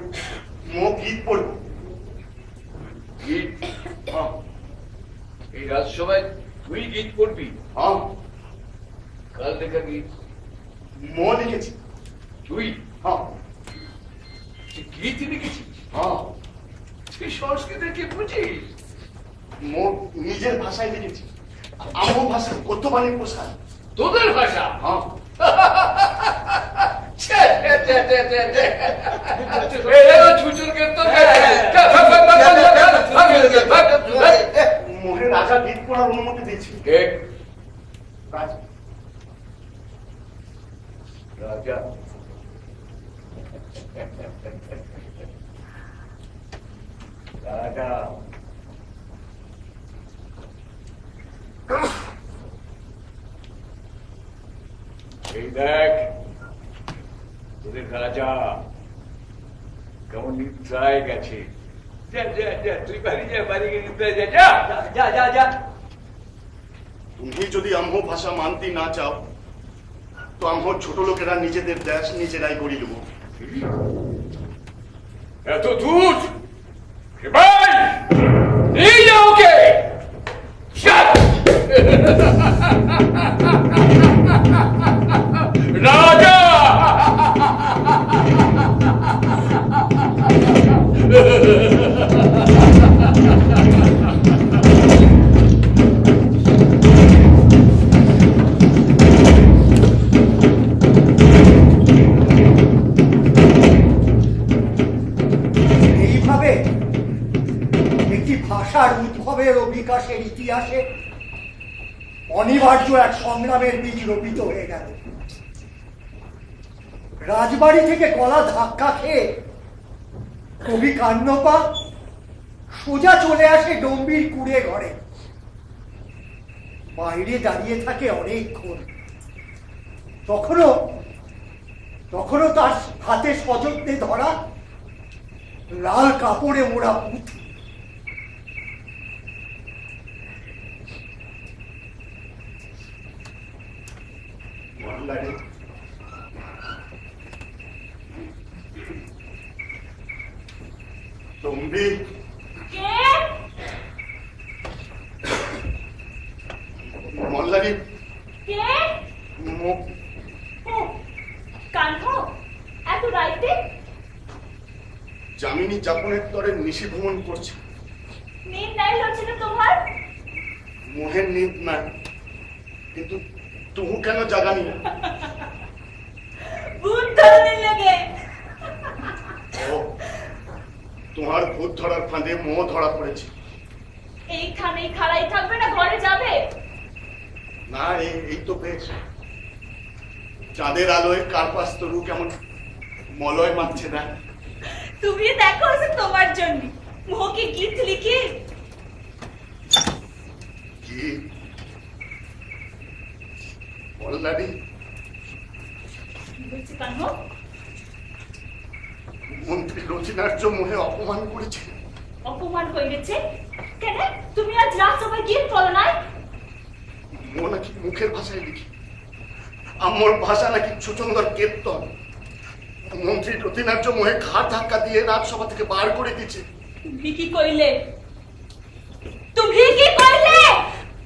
মুখ গীত পড়বো। গীত? এই রাজসভায় তুই গীত পড়বি? হ্যাঁ, কাল দেখা গীত মো লিখেছি। তুই? হ্যাঁ তুই গীত লিখেছিস? হ্যাঁ, তুই সংস্কৃতে কি বুঝিস? মো নিজের ভাষায় লিখেছি। আমার ভাষা কত বাণী প্রসার। তোদের ভাষা? হ্যাঁ, মোহের রাজা গীত পড়ার অনুমতি দিয়েছি। রাজা রাজা রাজা এই দেখ তোদের রাজা কেমন নিদ্রায় গেছে। যা যা যা, তুই বাড়ি যা, বাড়ি গিয়ে নিদ্রায় যা। যা যা যা যা। তুমি যদি আম্ভ ভাষা মানতে না চাও তো আম্ভ ছোট লোকেরা নিজেদের দেশ নিজেরাই গড়ি দেবো। এত দূর ভাই, নিয়ে যাও ওকে। রাজা এইভাবে একটি ভাষার উদ্ভবের ও বিকাশের ইতিহাসে অনিবার্য এক সংগ্রামের বীজ রোপিত হয়ে গেল। রাজবাড়ি থেকে গলা ধাক্কা খেয়ে কবি কান্নপা সোজা চলে আসে ডম্বির কুড়ে ঘরে। বাইরে দাঁড়িয়ে থাকে অনেকক্ষণ। তখনও তার হাতে সযত্নে ধরা লাল কাপড়ে মোড়া পুঁথি। তুমি কে? মল্লারি কে? ও, কাণ্ড, এত রাইতে? যামিনী যাপনের তরে নিশি ভ্রমণ করছে। নিদ নাই হচ্ছে না তোমার? মোহের নিদ নাই, কিন্তু তুহু কেন জাগানি? ভূত ধরনের লাগে। ও, তোমার ভূত ধরার ফাঁদে মোহ ধরা পড়েছে। এইখানেই খাড়াই থাকবে না ঘরে যাবে? না, এই তো বেশ। চাঁদের আলোয় কার্পাস তরু কেমন মলয় মারছে না। তুমি দেখো সে তোমার জন্য মোহকে গীত লিখি। কি বললারি? কি হয়েছে কানহ? মন্ত্রী রচনার্য মোহে অপমান করেছে। অপমান করেছে কেন? তুমি আজ রাজসভায় গীত বলো নাই? মো নাকি মুখের ভাষায় লিখি, আমার ভাষা নাকি সুচন্দর কীর্তন। মন্ত্রী রচনার্য মোহে ঘাট ধাক্কা দিয়ে রাজসভা থেকে বার করে দিয়েছে। তুমি কি কইলে? তুমি কি কইলে?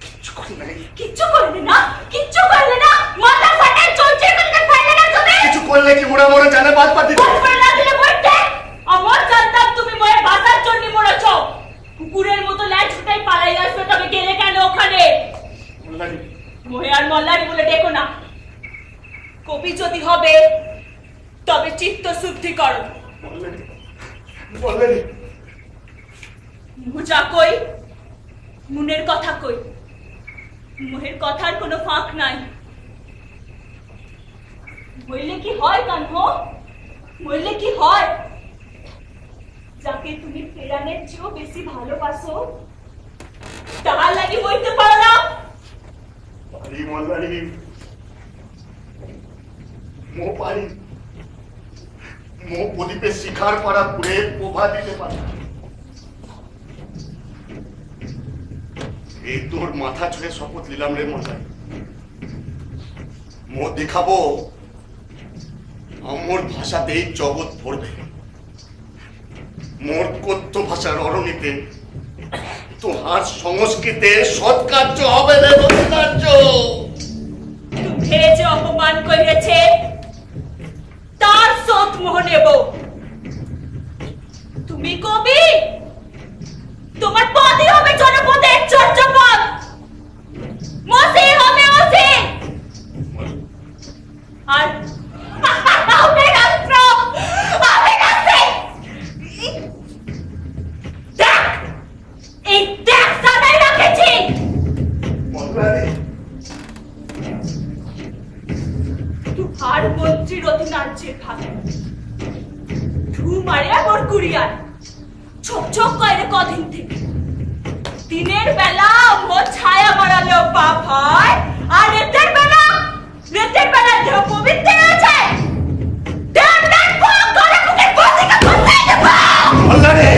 কিচ্ছু করি নাই। কিচ্ছু করলে না? কিচ্ছু করলে না? মাথা ফাটায় চলছে করতে পারলে না তুমি? কিছু করলে কি ওরা মরে জানে বাদ পাতি বলবে না দিলে বলতে? আমার জানতাম তুমি মরে বাঁচার জন্য মরেছ। কুকুরের মতো ল্যাজ ছুটাই পালাই আসবে, তবে গেলে কেন ওখানে? বললারি মোহে আর মল্লারি বলে ডেকো না। কবি যদি হবে তবে চিত্ত শুদ্ধি করো। বললারি বললারি মুজা কই, মনের কথা কই। মোহের কথার কোনো ফাঁক নাই। বললে কি হয় কানহ? বললে কি হয়? যাকে তুমি প্রাণের চেয়েও বেশি ভালোবাসো তার লাগি বলতে পারো না? পারি মল্লারি, মো পারি। মো প্রদীপে শিখার পাড়া পুড়ে প্রভা দিতে পারি। এই তোর মাথা ছুঁয়ে শপথ নিলাম রে মল্লারি। মো দেখাবো আমার ভাষাতেই জগৎ ভরবে। মোর কথ্য ভাষার অরণিতে তোহার সংস্কৃতে সৎকার্য হবে রে রচনার্য। তুমি যে অপমান করেছে তার শোধ মোহ নেব। তুমি কবি, তোমার পদই হবে জনপদের চর্যাপদ। মসি হবে মসি। আর হবে রাষ্ট্র, হবে রাষ্ট্রে। দেখ, এই দেখ সাদাই রাখেছি। মল্লারি আর মন্ত্রী রত্নার্যের ভাবে ঢু মারে মোর কুড়িয়ার ছোপ ছোপ করে কদিন থেকে। দিনের বেলা মোর ছায়া মারালেও পাপ হয়, আর রাতের বেলা দেহ পবিত্র হয়ে যায়। দেখ দেখ পাপ করে মুখে পতিকা ফসাই দেব। মল্লারি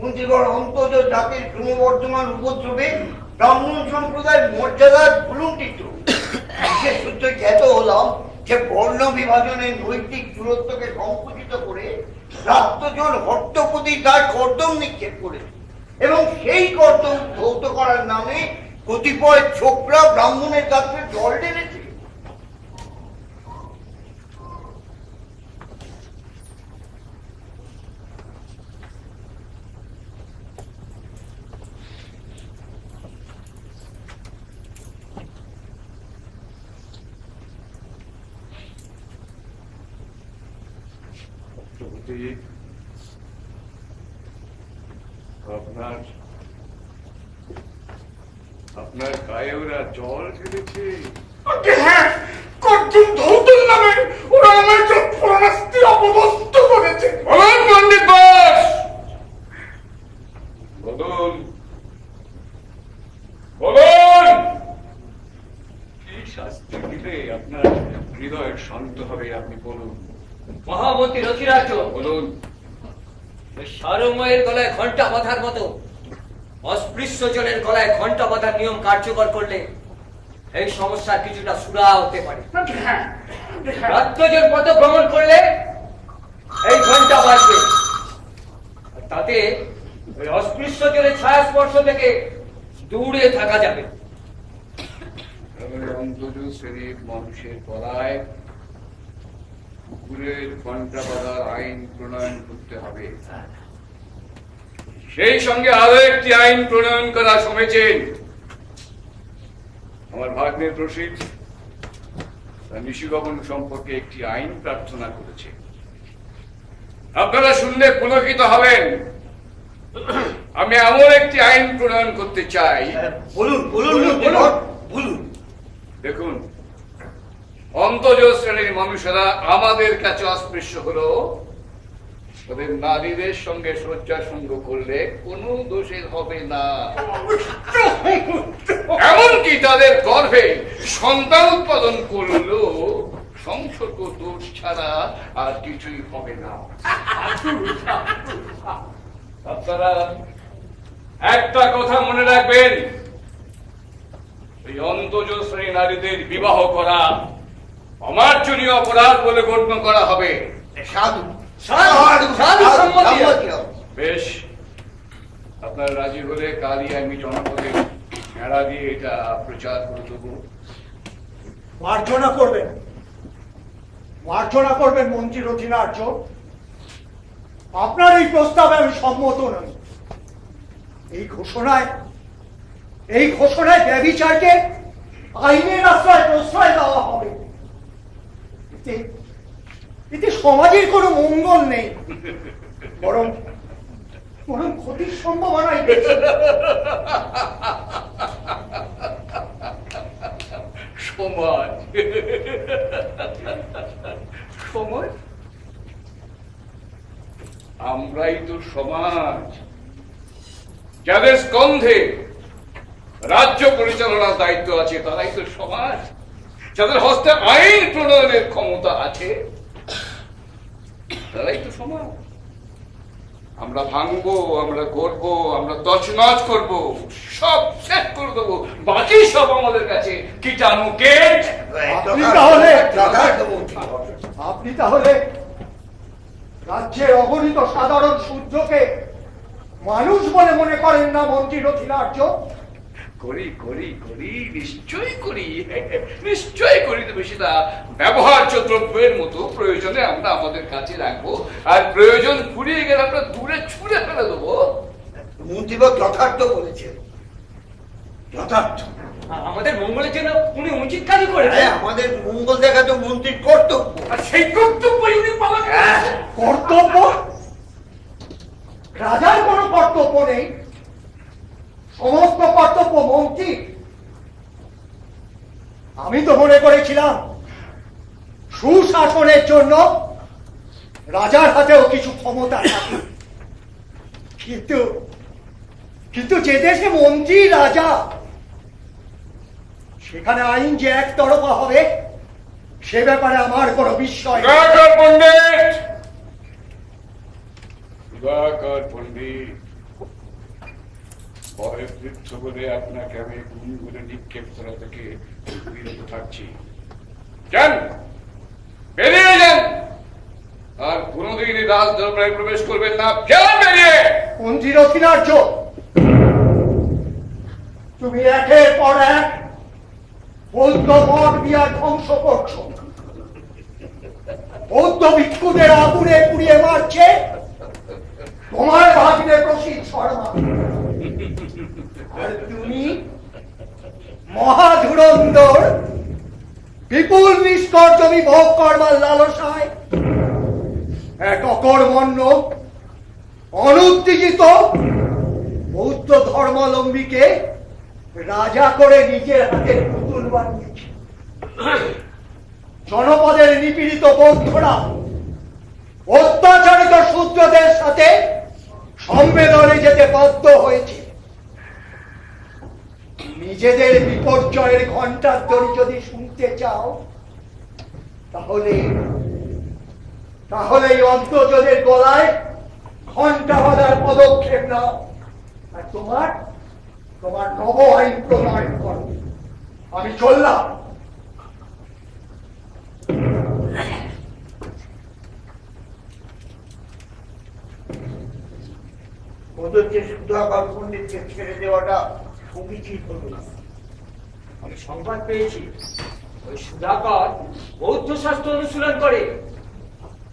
মন্ত্রীগণ অন্তর্জ জাতির ক্রমবর্ধমান উপদ্রবে ব্রাহ্মণ সম্প্রদায়ের মর্যাদার ভুলুণ্ঠিত। বিশেষ সূত্রে জ্ঞাত হলাম যে বর্ণ বিভাজনের নৈতিক দূরত্বকে সংকুচিত করে রাষ্ট্রজন হট্টপতি তার কর্দম নিক্ষেপ করে এবং সেই কর্তব্য ধৌত করার নামে কতিপয় ছোকরা ব্রাহ্মণের গাত্রে জল ঢেলেছে। আপনার গায়ে ওরা জল ঢেলেছে। হ্যাঁ, কর্তব্য ধৌতের নামে ওরা আমার চক্ষুরাস্তি অপদস্থ করেছে। বলুন পণ্ডিত বোস, বলুন বলুন, কি শাস্তি দিলে আপনার হৃদয় শান্ত হবে আপনি বলুন। মহামন্ত্রী রথিরাজ, বলুন। সারময়ের গলায় ঘন্টা বাঁধার মতো অস্পৃশ্য জনের গলায় ঘন্টা বাঁধার নিয়ম কার্যকর করলে এই সমস্যার কিছুটা সুরা হতে পারে। রাত্রজন পথ ভ্রমণ করলে এই ঘন্টা বাজবে, আর তাতে ওই অস্পৃশ্য জনের ছায়া স্পর্শ থেকে দূরে থাকা যাবে। অন্তর্য শ্রেণীর মানুষের গলায় কুকুরের ঘন্টা বাঁধার আইন প্রণয়ন করতে হবে। সেই সঙ্গে আরো একটি আইন প্রণয়ন করা শুনেছেন। আমার ভাগ্নের প্রসিদ্ধ নিশিগমন সম্পর্কে একটি আইন প্রার্থনা করেছে। আপনারা শুনলে পুলকিত হবেন। আমি এমন একটি আইন প্রণয়ন করতে চাই। বলুন বলুন বলুন। দেখুন, অন্তজ শ্রেণীর মানুষেরা আমাদের কাছে অস্পৃশ্য হলো ওদের নারীদের সঙ্গে শয্যা সঙ্গ করলে কোনো দোষের হবে না, এমনকি তাদের গর্ভে সন্তান উৎপাদন করলেও সংসর্গ দোষ ছাড়া আর কিছুই হবে না। আপনারা একটা কথা মনে রাখবেন, এই অন্তজ শ্রেণী নারীদের বিবাহ করা অমার্জনীয় অপরাধ বলে গণ্য করা হবে। সাধু বেশ, আপনার রাজি হলে কালই আমি জনপদে মেলা দিয়ে এটা প্রচার করে দেবো। মার্জনা করবেন মন্ত্রী রথিনার্য। আপনার এই প্রস্তাবে আমি সম্মত নই। এই ঘোষণায় ব্যভিচারকে আইনের আশ্রয় প্রশ্রয় দেওয়া হবে। এতে সমাজের কোনো মঙ্গল নেই, বরং ক্ষতির সম্ভাবনাই বেশি। সমাজ সমাজ আমরাই তো সমাজ, যাদের স্কন্ধে রাজ্য পরিচালনার দায়িত্ব আছে তারাই তো সমাজ, যাদের হস্তে আইন প্রণয়নের ক্ষমতা আছে তারাই তো সমাজ। আমরা ভাঙবো, আমরা করবো, আমরা তছনছ করবো, সব শেষ করে দেবো, বাকি সব আমাদের কাছে কীটাণু কেট। আপনি তাহলে রাজ্যের অগণিত সাধারণ সূর্যকে মানুষ বলে মনে করেন না মন্ত্রী রথিনার্য? করি করি করি, নিশ্চয়ই করি। তবে সেটা ব্যবহার্য দ্রব্যের মতো প্রয়োজনে আমরা আমাদের কাছে রাখবো, আর প্রয়োজন ফুরিয়ে গেলে আমরা দূরে ছুঁড়ে ফেলে দেবো। মন্ত্রীবাবু যথার্থ বলেছেন, যথার্থ। আমাদের মঙ্গলের জন্য উনি উচিত কাজই করেছেন। আমাদের মঙ্গল দেখা তো মন্ত্রীর কর্তব্য, আর সেই কর্তব্যই উনি পালন করেছেন। কর্তব্য? রাজার কোনো কর্তব্য নেই, সমস্ত কর্তব্য মন্ত্রী। আমি তো মনে করেছিলাম সুশাসনের জন্য রাজার হাতেও কিছু ক্ষমতা থাকে, কিন্তু যে দেশে মন্ত্রী রাজা, সেখানে আইন যে একতরফা হবে সে ব্যাপারে আমার কোনো বিস্ময় নেই। পণ্ডিত, ভয়ে বৃদ্ধ বলে আপনাকে আমি গুলি করে নিক্ষেপ করা থেকে বিরত থাকছি। যান, বেরিয়ে যান, আর কোনোদিন রাজ দরবারে প্রবেশ করবেন না। যান বেরিয়ে। মন্ত্রী রথিনার্য, তুমি একের পর এক বৌদ্ধ মঠ বিহার ধ্বংস করছো। বৌদ্ধ ভিক্ষুদের আগুনে পুড়িয়ে মারছে তোমার ভাগ্নে প্রসিদ্ধ শর্মা। আর তুমি মহাধুরন্ধর বিপুল নিষ্কর জমি ভোগ করবার লালসায় এক অকর্মণ্য অনুত্তেজিত বৌদ্ধ ধর্মাবলম্বীকে রাজা করে নিজের হাতের পুতুল বানিয়েছে। জনপদের নিপীড়িত বৌদ্ধরা অত্যাচারিত শূদ্রদের সাথে সম্মেলনে যেতে বাধ্য হয়েছে। নিজেদের বিপর্যয়ের ঘণ্টার ধ্বনি যদি শুনতে চাও তাহলে এই অন্তর্জনের গলায় ঘণ্টা বাজার পদক্ষেপ নাও আর তোমার নব আইন প্রণয়ন করো। আমি চললাম। ওদেরকে সুধাকর পণ্ডিতকে ছেড়ে দেওয়াটা সমীচীন হলো না। আমি সংবাদ পেয়েছি ওই সুধাকর বৌদ্ধ শাস্ত্র অনুশীলন করে।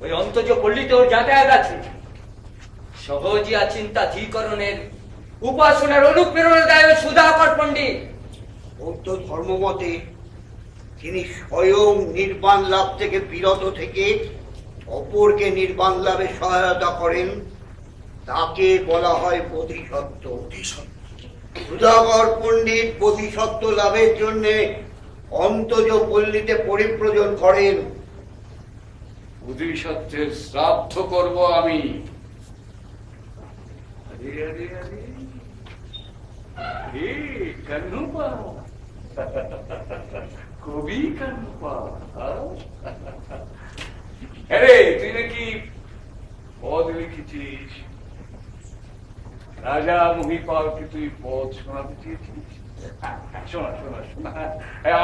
ওই অন্তজ পল্লীতে ওর যাতায়াত আছে। সহজিয়া চিন্তা ধীকরণের উপাসনার অনুপ্রেরণা দেয় ওই সুধাকর পণ্ডিত। বৌদ্ধ ধর্মমতে যিনি স্বয়ং নির্বাণ লাভ থেকে বিরত থেকে অপরকে নির্বাণ লাভে সহায়তা করেন তাকে বলা হয় বোধিসত্ত্ব। সুধাকর পণ্ডিত বোধিসত্ত্ব লাভের জন্য অন্তজ পল্লীতে পরিব্রজন করেন। বোধিসত্ত্বের শ্রাদ্ধ করব আমি। আরে আরে আরে হে কান্নুপা, কবি কান্নুপা। আরে তুই নাকি পদ লিখেছিস? রাজা মহিপালকে তুই পদ শোনাতে চেয়েছিস? শোনা শোনা শোনা,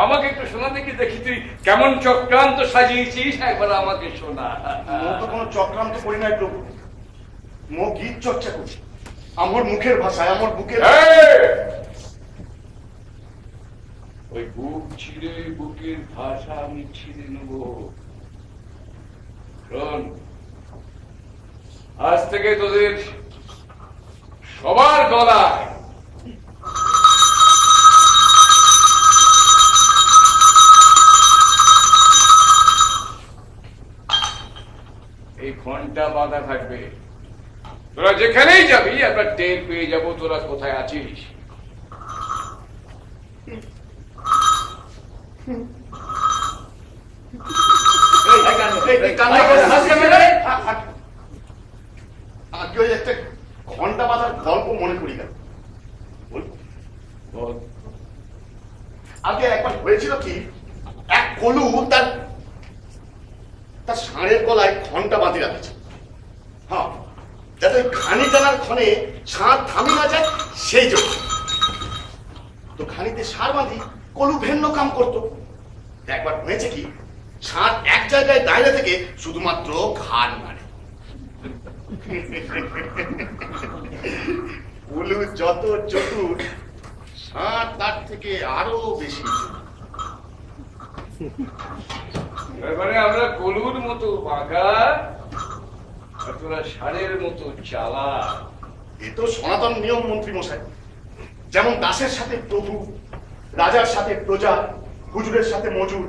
আমাকে একটু শোনা দেখি, দেখি তুই কেমন চক্রান্ত সাজিয়েছিস। একবার আমাকে শোনা। তো কোনো চক্রান্ত করি নাই প্রভু, মো গীত চর্চা করছি আমার মুখের ভাষায়, আমার বুকের। ওই বুক ছিঁড়ে বুকের ভাষা আমি ছিঁড়ে নেব। শোন, আজ থেকে তোদের সবার গলায় এই ঘন্টা বাঁধা থাকবে। তোরা যেখানেই যাবি আমরা টের পেয়ে যাবো তোরা কোথায় আছিস। আগে ওই একটা ঘন্টা বাঁধার গল্প মনে করি কেন? আগে একবার হয়েছিল কি, এক কলু তার ষাঁড়ের গলায় ঘন্টা বাঁধি রাখেছে। হ্যাঁ, যাতে ওই খানি টানার ক্ষণে ষাঁড় থামি না যায় সেই জন্য। তো খানিতে ষাঁড় বাঁধি কলু ভিন্ন কাম করতো। একবার হয়েছে কি, ষাঁড় এক জায়গায় দাঁড়িয়ে থেকে শুধুমাত্র ঘাড় মারে। কলু যত চতুর, ষাঁড় তার থেকে আরো বেশি। এবারে আমরা কলুর মতো বাঁকা, তোরা ষাঁড়ের মতো চালা। এ তো সনাতন নিয়ম মন্ত্রী মশাই। যেমন দাসের সাথে প্রভু, রাজার সাথে প্রজা, হুজুরের সাথে মজুর,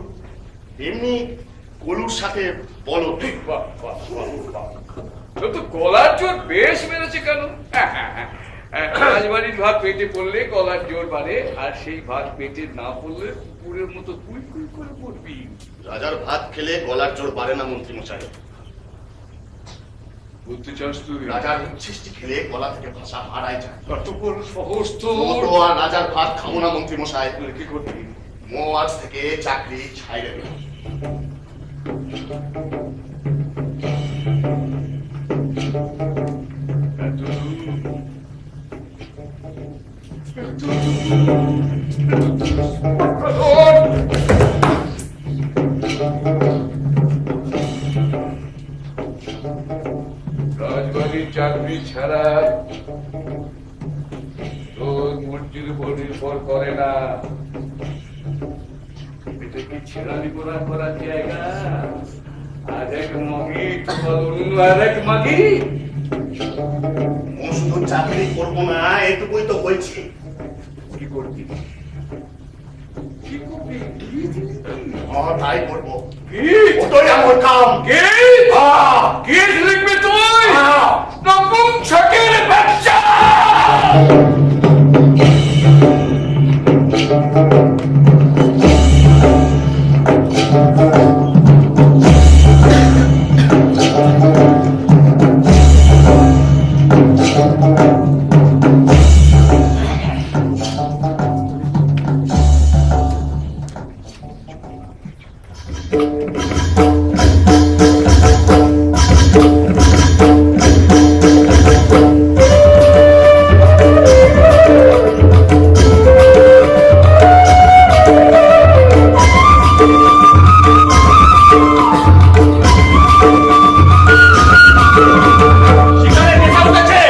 এমনি কলুর সাথে বলদ। তো গলার জোর বেশ বেড়েছে কেন? রাজবাড়ির ভাত পেটে পড়লে গলার জোর বাড়ে, আর সেই ভাত পেটে না পড়লে কুকুরের মতো কুই কুই করে পড়বি। রাজার ভাত খেলে গলার জোর বাড়ে না মন্ত্রী মশাই। বলতে চাস তুই রাজার উচ্ছিষ্টি খেলে গলা থেকে ভাষা হারায় যায়। কতক্ষণ সহজ তো। আর রাজার ভাত খাবো না মন্ত্রী মশাই। কি করবি? মো আজ থেকে চাকরি ছাইড়ে দিল। রাজবাড়ির চাকরি ছাড়া তোর মর্জির উপর নির্ভর ছেড়ালি করা করার জায়গা আর এক মাগি তোমার অন্য আর এক মাগি মস্ত চাকরি করবো না এটুকুই তো বলছি। কি করবি কি করবি তাই করবো, কি ওটাই আমার কাম। কে কে লিখবি তুই নপুংসকের বাচ্চা শিকারে নেশা উঠেছে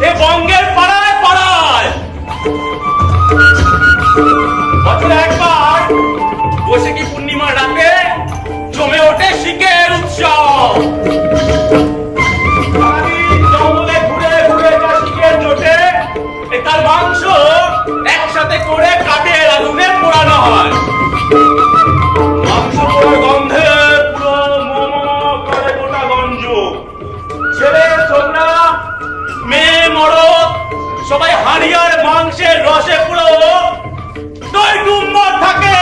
এ বঙ্গের পাড়ায় পাড়ায়। বছরে একবার বৈশাখী পূর্ণিমার রাতে জমে ওঠে শিকের উৎসব। সারাদিন জঙ্গলে ঘুরে ঘুরে যা শিকের জোটে তার মাংস একসাথে করে কাঠের আগুনে পোড়ানো হয়। মাংস পোড়ার গন্ধে পুরো মোমো করে গোটা গঞ্জ। ছেলে ছোকরা মেয়ে মরদ সবাই হাড়িয়ার মাংসের রসে পুরো দই ডুম্বর থাকে।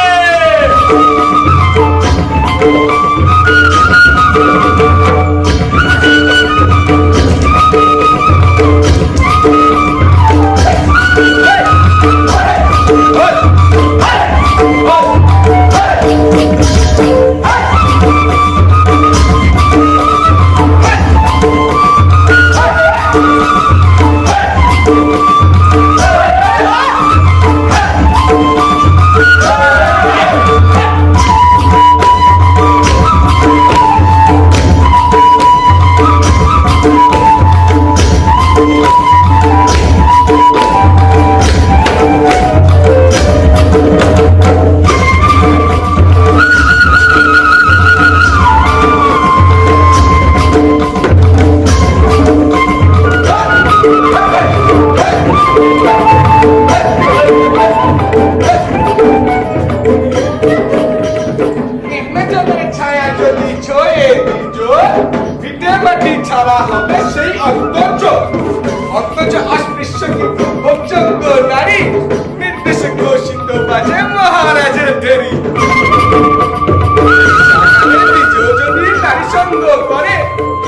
ছায়া যদি ছয়ে দিজ ভিটে মাটি ছাড়া হবে সেই অন্তর্য অথচ অস্পৃশ্য কিন্তু ভোগযোগ্য নারী নির্দেশ ঘোষিত বাজে মহারাজের দেরি নিজ যদি নারী সঙ্গ করে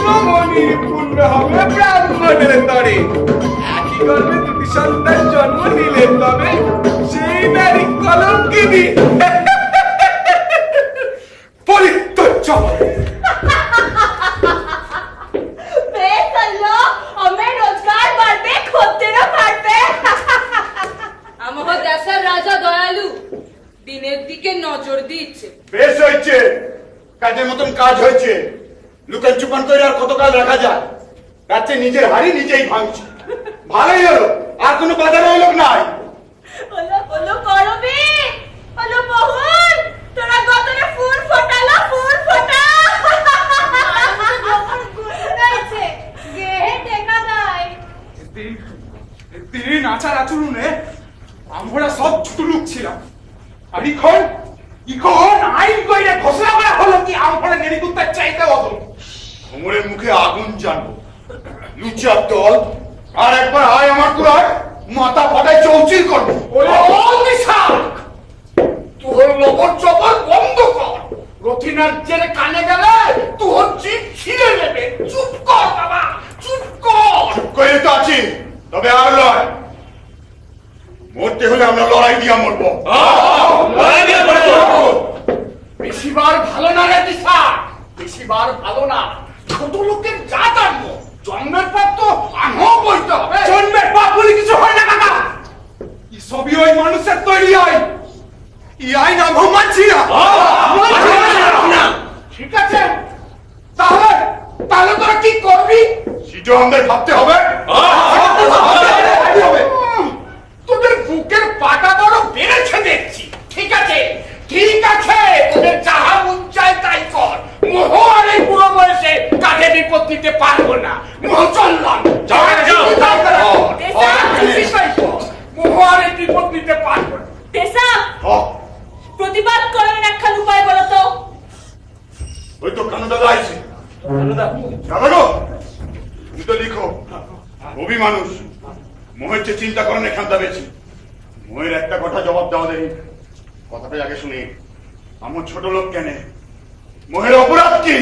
রমণী পূর্ণ হবে ব্রাহ্মণের তরে একই গর্ভে দুটি সন্তান জন্ম নিলে তবে সেই নারী কলঙ্কিনী বেশ চললো, আমার রোজগার বাড়বে, খদ্দেরও বাড়বে। আমার দেশের রাজা দয়ালু দিনের দিকে নজর দিচ্ছে। বেশ হয়েছে, কাজের মতন কাজ হয়েছে। লুকান চুপান করে আর কতকাল রাখা যায়? রাত্রে নিজের হাড়ি নিজেই ভাঙছি। ভালোই হলো, আর কোনো বাধা রইল নাই। হলো হলো করবি, হলো বহুল, তোরা গতরে ফুল ফোটালো, ফুল ফোটা। গেহে টেকা নাই। দিন আচার আচরণে আমরা সব ছোট লোক ছিলাম, আর এখন আইন কইরে ঘোষণা করা হলো কি আমরা নেড়িকুত্তার চাইতে হতো। কোমরের মুখে আগুন জানবো, লুচার দল আর একবার আয় আমার কুড়ায়, মাথা ফাটায় চৌচির করবো। তোর লবণ চপর বন্ধ কর, রথিনার জেলে কানে গেলে তোর জিভ ছিঁড়ে নেবে। চুপ কর বাবা, চুপ কর। চুপ করে তো আছি, তবে আর লয়। মরতে হলে আমরা লড়াই দিয়া মরবো। লড়াই দিয়ে মরবো। বেশিবার ভালো না রে দিশা, বেশিবার ভালো না। ছোট লোকের যা জানবো, জন্মের পর তো আমিও বইতে হবে। জন্মের পর বলে কিছু হয় না কাকা, সবই ওই মানুষের তৈরি হয়। এই আইন আমি মানছি না। ঠিক আছে, তাহলে তাহলে তোরা কি করবি? সেটা আমাদের ভাবতে হবে। তোদের বুকের পাটা বড় বেড়েছে দেখছি। ঠিক আছে, ঠিক আছে, তোদের যাহা মন চায় তাই কর। মোহ আর এই বুড়ো বয়সে কাকে বিপদ দিতে পারবো না। মোহ চললাম। মোহ আর এই বিপদ দিতে পারবো না। তেসা প্রতিবাদ করার একখান উপায় বলো তো। ওই তো কানু দাদা আইছে। দাদা গো, তুমি তো লিখো, কবি মানুষ, মোহের চেয়ে চিন্তা করেন এখানটা বেশি। মোহের একটা কথা জবাব দেওয়া দেই, কথাটা আগে শুনি। আমার ছোট লোক কেন, মোহের অপরাধ কি?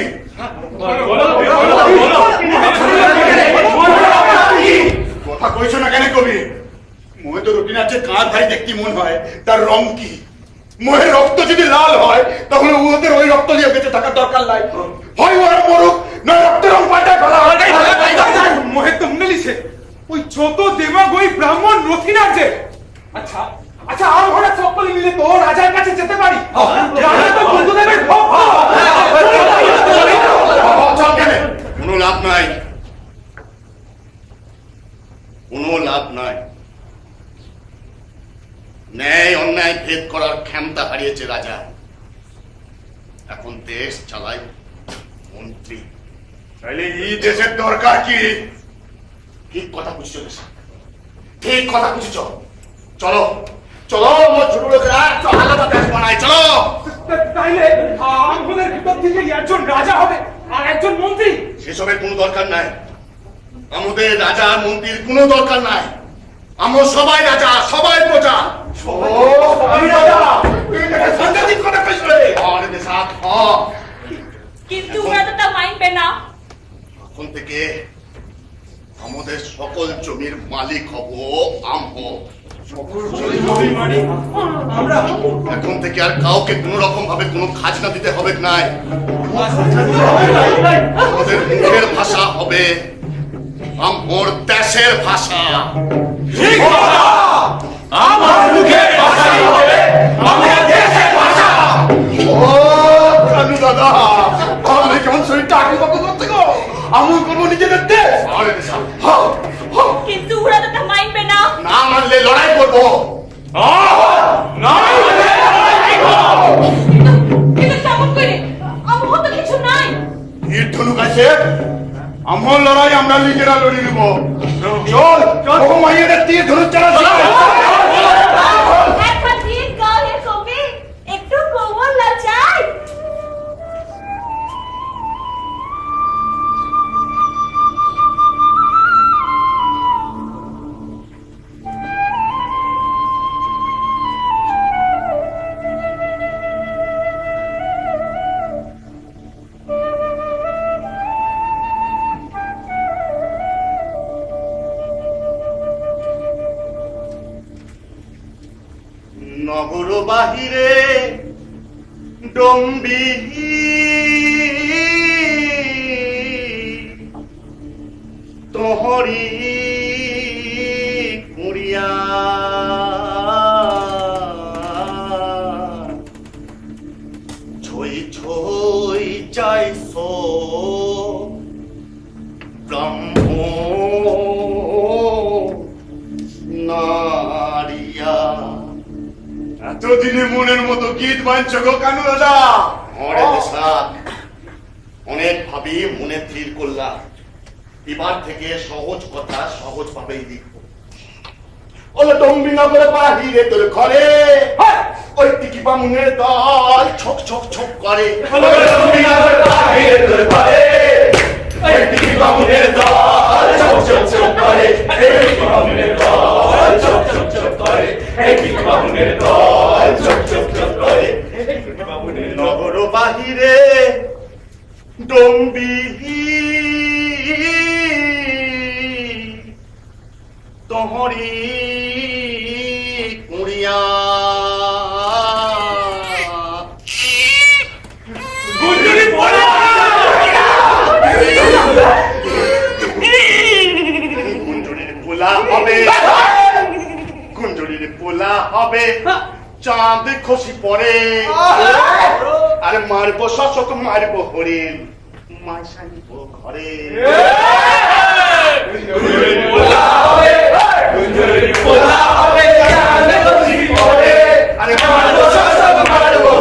কথা কইছো না কেন কবি? মোহে তো রুটিন আছে, কাঁধ ধারি দেখতে মন হয়, তার রং কি? মোহের রক্ত যদি লাল হয় তাহলে ওদের ওই রক্ত দিয়ে বেঁচে থাকার দরকার নাই। হয় ওরা মরুক, নয় রক্তের রং পাল্টায় ফেলা হয়। মোহের তো মিলিছে ওই যত দেবাগ ওই ব্রাহ্মণ রথিনার যে। আচ্ছা আচ্ছা, আমরা সকলে মিলে তো রাজার কাছে যেতে পারি। রাজা তো বন্ধুদেবের চল কেন? কোনো লাভ নাই, কোনো লাভ নাই। ন্যায় অন্যায় ভেদ করার ক্ষমতা হারিয়েছে রাজা। এখন দেশ চালায় মন্ত্রী। তাইলে এই দেশের দরকার কি? ঠিক কথা বুঝছ দেশে, ঠিক কথা বুঝছ। চলো চলো, ছোট লোকেরা আলাদা দেশ বানায়, চলো। তাইলে আমাদের ভিতর থেকে একজন রাজা হবে আর একজন মন্ত্রী। সেসবের কোনো দরকার নাই। আমাদের রাজা মন্ত্রীর কোনো দরকার নাই। আমরা সবাই রাজা, সবাই প্রজা। কিন্তু ওরা তো তা মানবে না। এখন থেকে আমাদের সকল জমির মালিক হব আমরা। এখন থেকে আর কাউকে কোন রকম ভাবে কোনো খাজনা দিতে হবে নাই। আমাদের মুখের ভাষা হবে আমার দেশের ভাষা। আমার মুখের ভাষা হবে আমার দেশের ভাষা। ও কানু দাদা, আমি কেমন শরীরটা আগে কত করতে গো? আমি করবো নিজেদের দেশ। কিন্তু ওরা তো তা মানবে না। না মানলে লড়াই করবো। কিন্তু কেমন করে? আমার তো কিছু নাই। তীর ধনুক আছে, আমার লড়াই আমরা নিজেরা লড়ে নেব। চল চল, ও মাইয়েদের তীর ধনুক চালা। একবার দিয়ে গায়ে কবি একটু কোমল লাচাই। নগর বাহিরে ডম্বি তোহরি কুড়িয়া ছই ছই চাইছ ব্রহ্ম নারিয়া। এতদিনে মনের মতো গীত বাঞ্চ গো কানু দাদা। অনেক ভাবি মনে স্থির করলাম, এবার থেকে সহজ কথা সহজ ভাবেই লিখব। ওলে ডম্বি নগরে বাহিরে তোর ঘরে ওই টিকি বামুনের দল ছক ছক ছক করে। ডম্বি নগরে বাহিরে তোর ঘরে ওই টিকি বামুনের দল ছক ছক ছক করে। বামুনের দল ছক ছক ছক করে, বামুনের দল ছক ছক ছক করে। নগর বাহিরে ডম্বি তোহরি কুড়িয়া গুঞ্জুরি পোলা গুঞ্জুরির পোলা হবে, গুঞ্জুরির পোলা হবে চাঁদ খসি পড়ে। আর মারবো শশক মারবো হরিণ মাইসাইব ঘরে। গুঞ্জুরির পোলা হবে, গুঞ্জুরির পোলা হবে চাঁদ খসি পড়ে। আরে মারবো শশক মারবো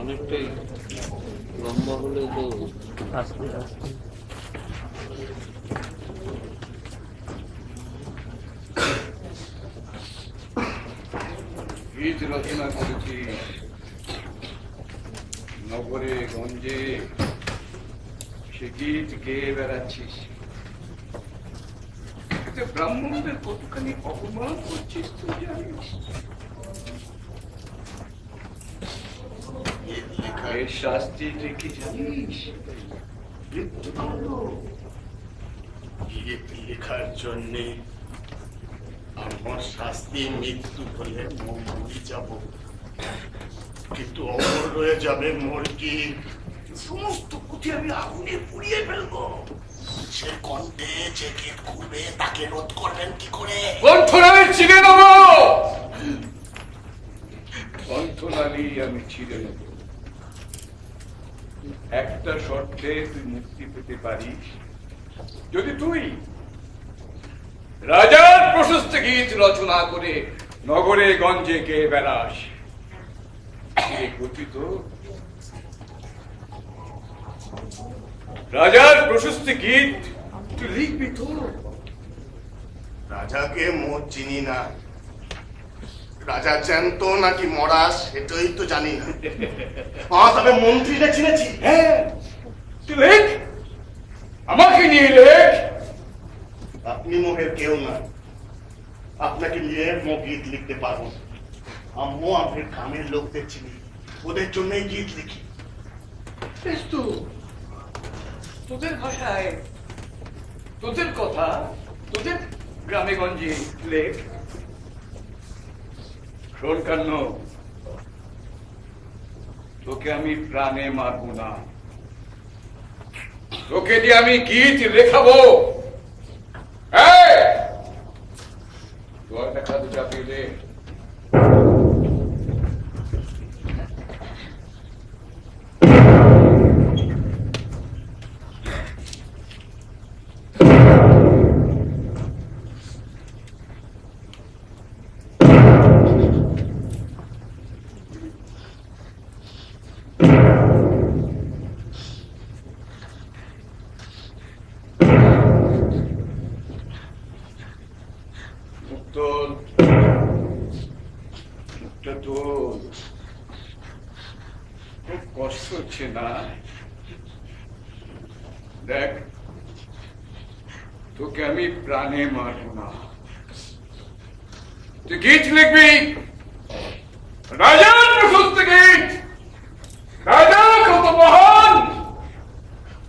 অনেকটাই লম্বা হলে তো আস্তে আস্তে গীত রচনা করেছি নগরে গঞ্জে, সে গীত গেয়ে বেড়াচ্ছিস, ব্রাহ্মণদের কতখানি অপমান করছিস তুই জানিস? এর শাস্তি তুই কি জানিস? মৃত্যুদণ্ড। গীত লেখার জন্যে আমার শাস্তি মৃত্যু হলে মরে যাব, কিন্তু অমর রয়ে যাবে মোর গীত। সমস্ত পুঁথি আমি আগুনে পুড়িয়ে ফেলবো। সে কণ্ঠে যে গীত খুলবে তাকে রোধ করবেন কি করে? কণ্ঠনালী ছিঁড়ে নেব, কণ্ঠনালী আমি ছিঁড়ে নেব। একটা শর্তে তুই মুক্তি পেতে পারিস, যদি তুই রাজার প্রশস্ত গীত রচনা করে নগরে গঞ্জে কে বেড়াস কথিত রাজার প্রশস্তি গীত তুই লিখবি তো? রাজাকে মোট চিনি না, রাজা জ্যান্ত নাকি মরা সেটাই তো জানি না। তবে মন্ত্রীটা চিনেছি। হ্যাঁ, তুই লেখ, আমাকে নিয়ে লেখ। আপনি মোহের কেউ না, আপনাকে নিয়ে গীত লিখতে পারবো। আম্মু আপনার গ্রামের লোকদের চিনি, ওদের জন্যই গীত লিখি। বেশ তো, তোদের ভাষায় তোদের কথা তোদের গ্রামে গঞ্জে লেখ। শোন কান্ন, তোকে আমি প্রাণে মারবো না, তোকে দিয়ে আমি গীত লেখাবো। তোর দেখা দুটা পেলে খুব কষ্ট হচ্ছে না? দেখ, তোকে আমি প্রাণে মারবো না, তুই গীত লিখবি, রাজার প্রশস্ত গীত। রাজা কত মহান,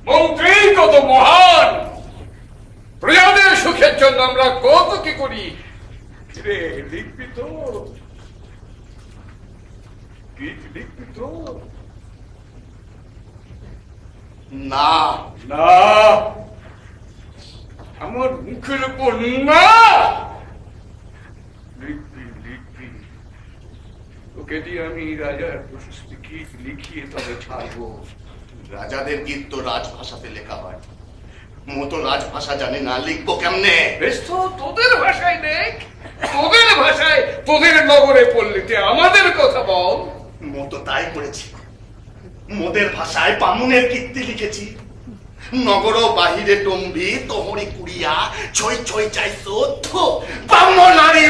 মন্ত্রী কত মহান, প্রজাদের সুখের জন্য আমরা কত কি করি। রে লিখবি তো, গীত লিখবি তো? না না, আমার মুখের উপর না। লিখবি লিখবি, ওকে দিয়ে আমি রাজার প্রশস্তি গীত লিখিয়ে তবে ছাড়বো। রাজাদের গীত তো রাজভাষাতে লেখা হয়, মতো রাজভাষা জানি না, লিখবো কেমনে? বেশ তো, তোদের ভাষায় লেখ, তোদের ভাষায়, তোদের নগরে পল্লীতে আমাদের কথা বল। মতো তাই করেছি, মোদের ভাষায় বামুনের কীর্তি লিখেছি। নগর বাহিরে ডম্বি তোহরে কুড়িয়া ছই ছই চাইছো তো বামন নারী।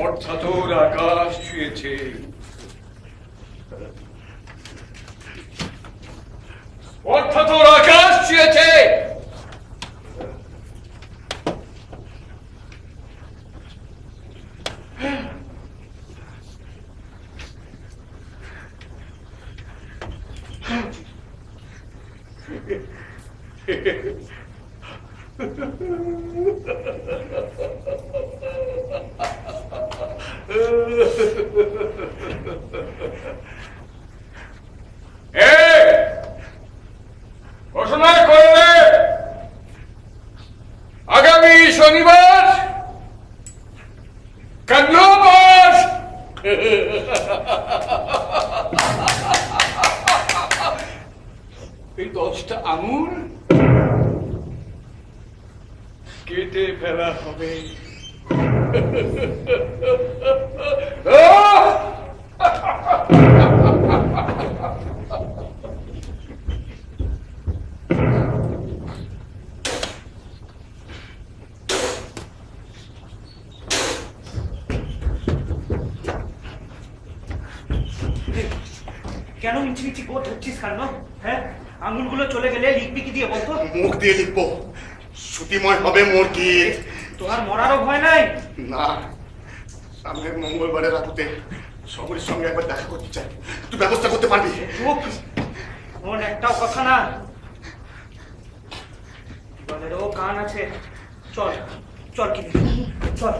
অর্থাৎ আকাশ ছুঁয়েছে, অর্থাৎ আকাশ ছুঁয়েছে। ঘোষণা করলে আগামী শনিবার কান্নমাস এই 10টা আঙুল কেটে ফেলা হবে। কেন মিছি কোট হচ্ছিস কেন? হ্যাঁ, আঙুলগুলো চলে গেলে লিখবি কি দিয়ে বলতো? মুখ দিয়ে লিখবো, শ্রুতিময় হবে মোর গীত। তোমার মরারও ভয় নাই? না, সামনের মঙ্গলবারের রাতে সবরের সঙ্গে একবার দেখা করতে চাই, তুই ব্যবস্থা করতে পারবি? চুপ, মন একটাও কথা না। বলেরও কান আছে। চল চল কি চল।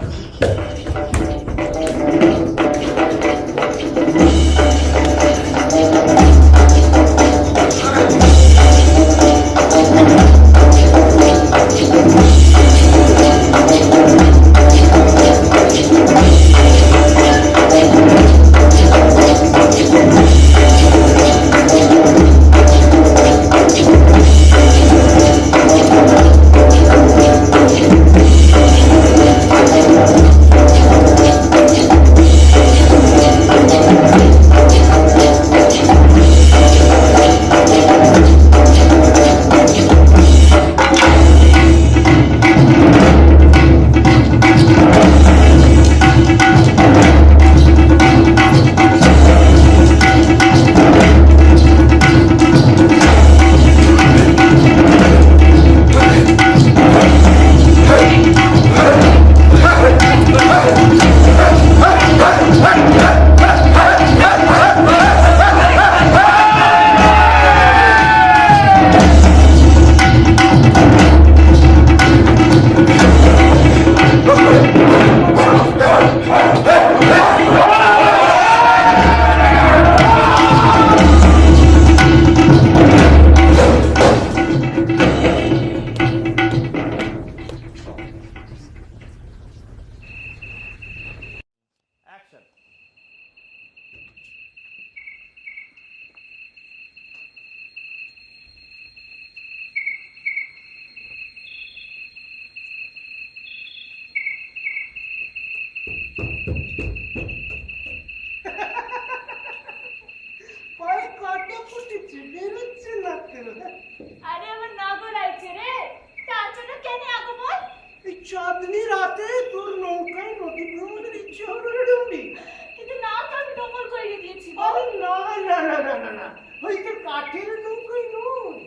না ওই তো কাঠের নৌকাই নয়,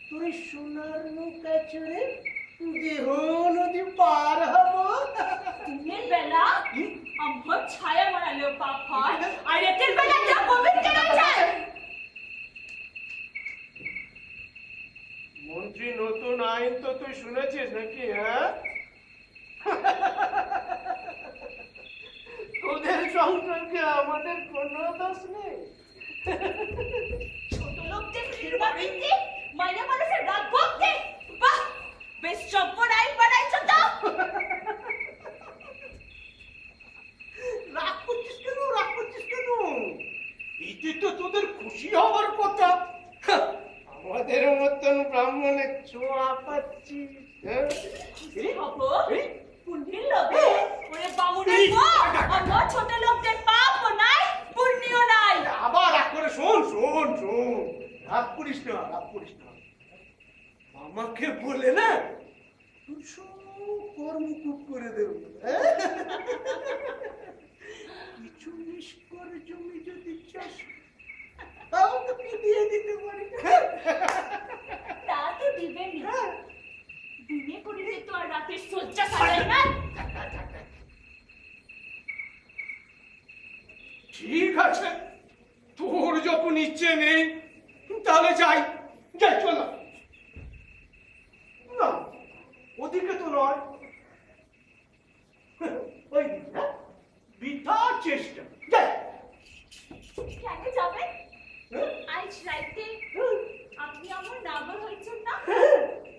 তোর এই সোনার নৌকা চড়ে দেহ নদী পার হবো। দিনের বেলা আমার ছায়া মারালেও পাপ হয়, আর রাতের বেলা কেউ পবিত্র হয়ে যায়। মন্ত্রী, নতুন আইন তো তুই শুনেছিস নাকি? হ্যাঁ, তোদের সংসারকে আমাদের কোনো দোষ নেই। ছোট লোকদের ঘৃণা বৃত্তি, মাইনে মানুষের রাগ ভক্তি, বাহ বেশ চব্বর আইন বানাইছো তো। রাগ করছিস কেন? রাগ করছিস কেন? এতে তো তোদের খুশি হওয়ার কথা। আমাদের মতন ব্রাহ্মণের ছোঁয়া পাচ্ছিস। খুশি হব পুণ্যের লোভে, ওরে বামুনের বউ, আমার ছোট লোকদের পাপও নাই পুণ্যও নাই। আবার রাগ করে শোন শোন শোন, রাগ করিস না, রাগ করিস না। আমাকে বলে না তুই সব কর্মকুপ করে দেব। কিছু নিষ্কর জমি যদি চাষ তাও তোকে দিয়ে দিতে পারি। তা তো দিবেনি, দিনে করিলে তো আর রাতের শয্যা সাজাই না। ঠিক আছে, তোর যখন ইচ্ছে নেই তাহলে যাই যাই, চল না, ওদিকে তো নয়, ওই বৃথা চেষ্টা। যাই। কেন যাবেন? আজ রাইতে আপনি আমার নাগর হয়েছেন না,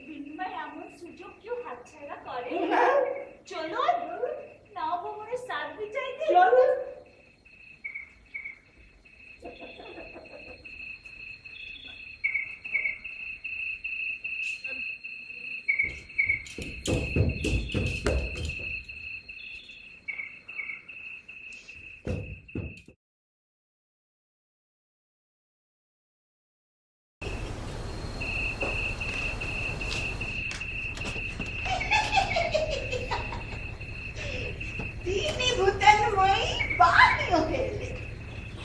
বিনিময়ে এমন সুযোগ কেউ হাতছাড়া করে? চলুন নবভবনের সাথ বিচাইতে। Dini bukan mai bani ohele.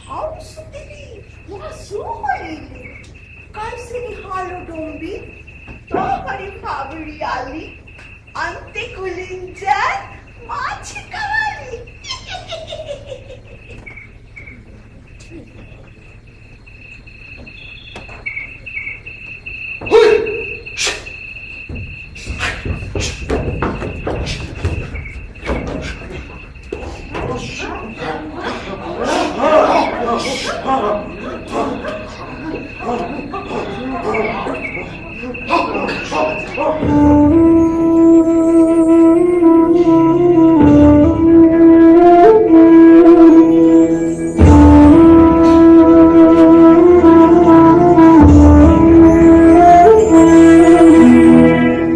House tini ya sumaili. Kaisini halo dombi. Tokari phabri ali. Ante kulinjan machi kawali.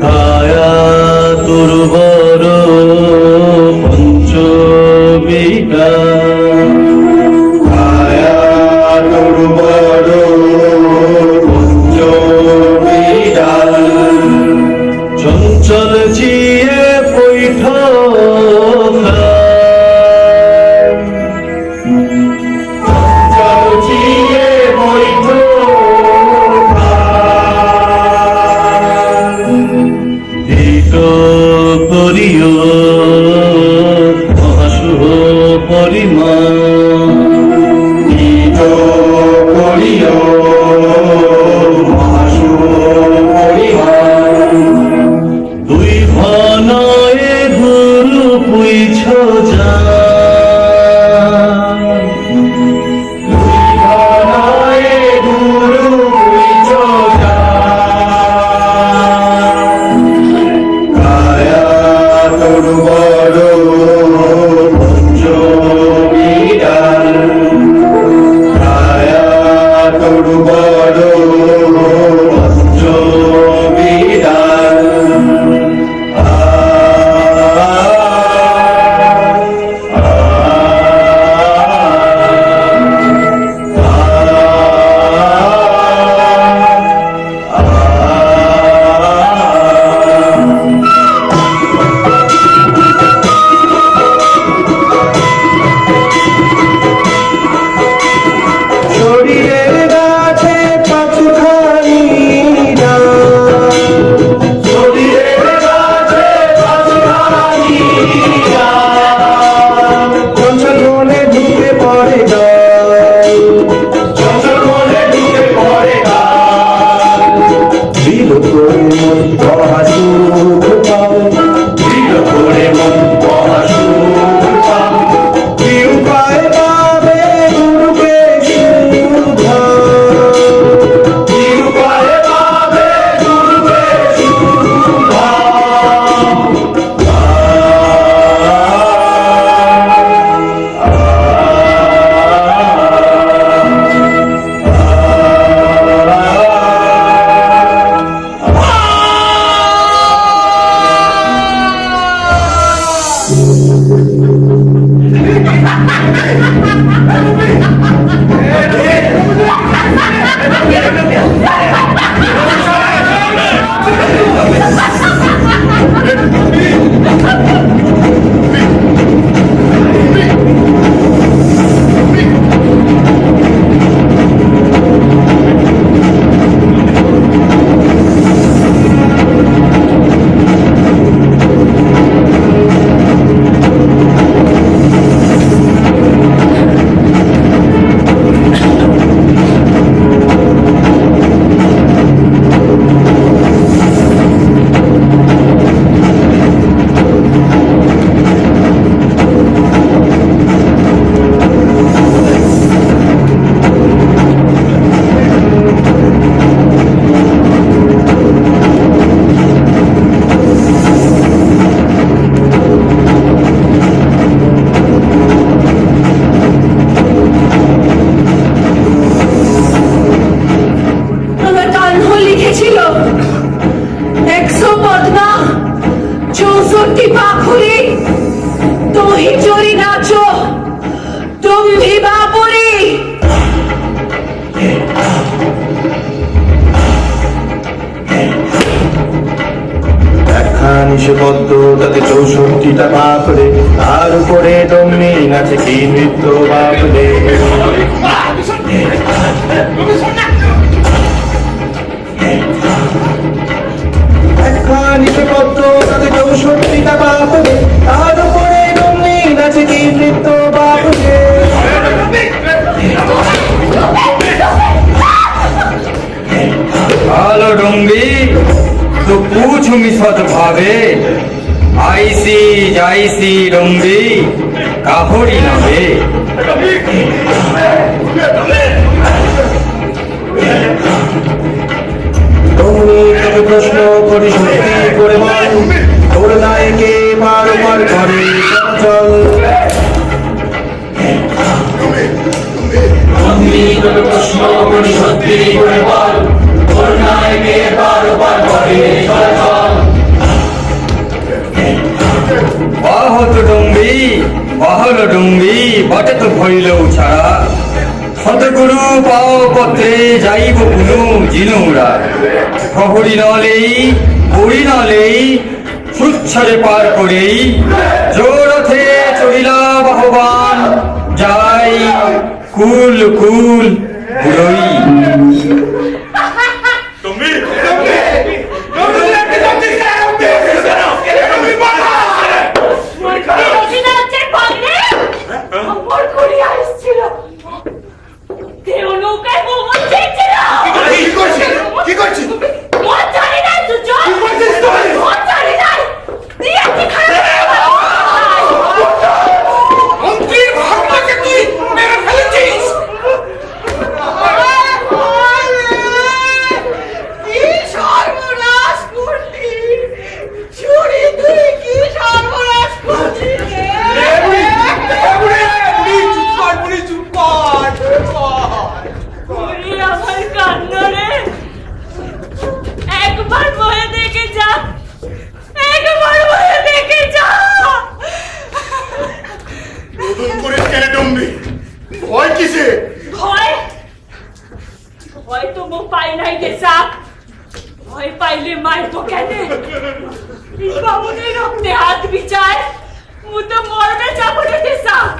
কায়া দুর্বর পঞ্চবিকা, কায়া দুর্বর পঞ্চবিকা, চঞ্চল জিয়ে পৈঠ চঞ্চল জিয়ে পৈঠ করিও মহাশুভ পরিমা, করিও মহাশুভ পরিমা, দুই ভনয়ে গুরু পুইছ যা, দুই ভনয়ে গুরু পুইছ যা, দুর্বর পঞ্চবিকা, কায়া দুর্বর পঞ্চবিকা, নৃত্য বাবলে একখানি পত্র তাতে 64টা বাবলে তার উপরে রঙিন আছে কি নৃত্য বাবলে ভালো ডম্বি তো पूछ मिसत भावे आईसी जाईसी डम्बी কাহরি নবে তোকে প্রশ্ন করি সত্যি করে বল তোর নায়কে বারবার করে চল তুমি তোকে প্রশ্ন করি সত্যি করে বল তোর নায়কে বারবার করে চলাচল বাহত ডম্বি বাহল ডম্বি বটে তো ভইলেও ছাড়া সতগুরু পাও পত্রে যাইব পুনু জিনুরা খবরি নলেই বড়ি নলেই সুচ্ছরে পার করেই জোরথে চলিলা বাহবান যাই কুল কুল বুড়ই তুমি রঘুনাথের ভাগ্নে অমর করিয়া আসছিল দেও নৌকায় মোমর চেয়েছিল কি করছিস মন জানি না সুজন কি করছিস তুই? মন জানি না দিয়েছি মন্ত্রীর ভাগ্যকে তুই মেরে ফেলেছিস কি সর্বনাশ করলি চুরি তুই কি সর্বনাশ করলি ওরে আমার কান্নারে একবার বয়ে দেখে যা একবার বয়ে দেখে যা নতুন করে কেনে ডম্বি ভয় কিসে ভয় ভয় তো মো পাই নাই গে সাক ভয় পাইলে মাই তো কেনে এই বাবুনের রক্তে হাত বিচার মু তো মরবে যাবো না গে সাক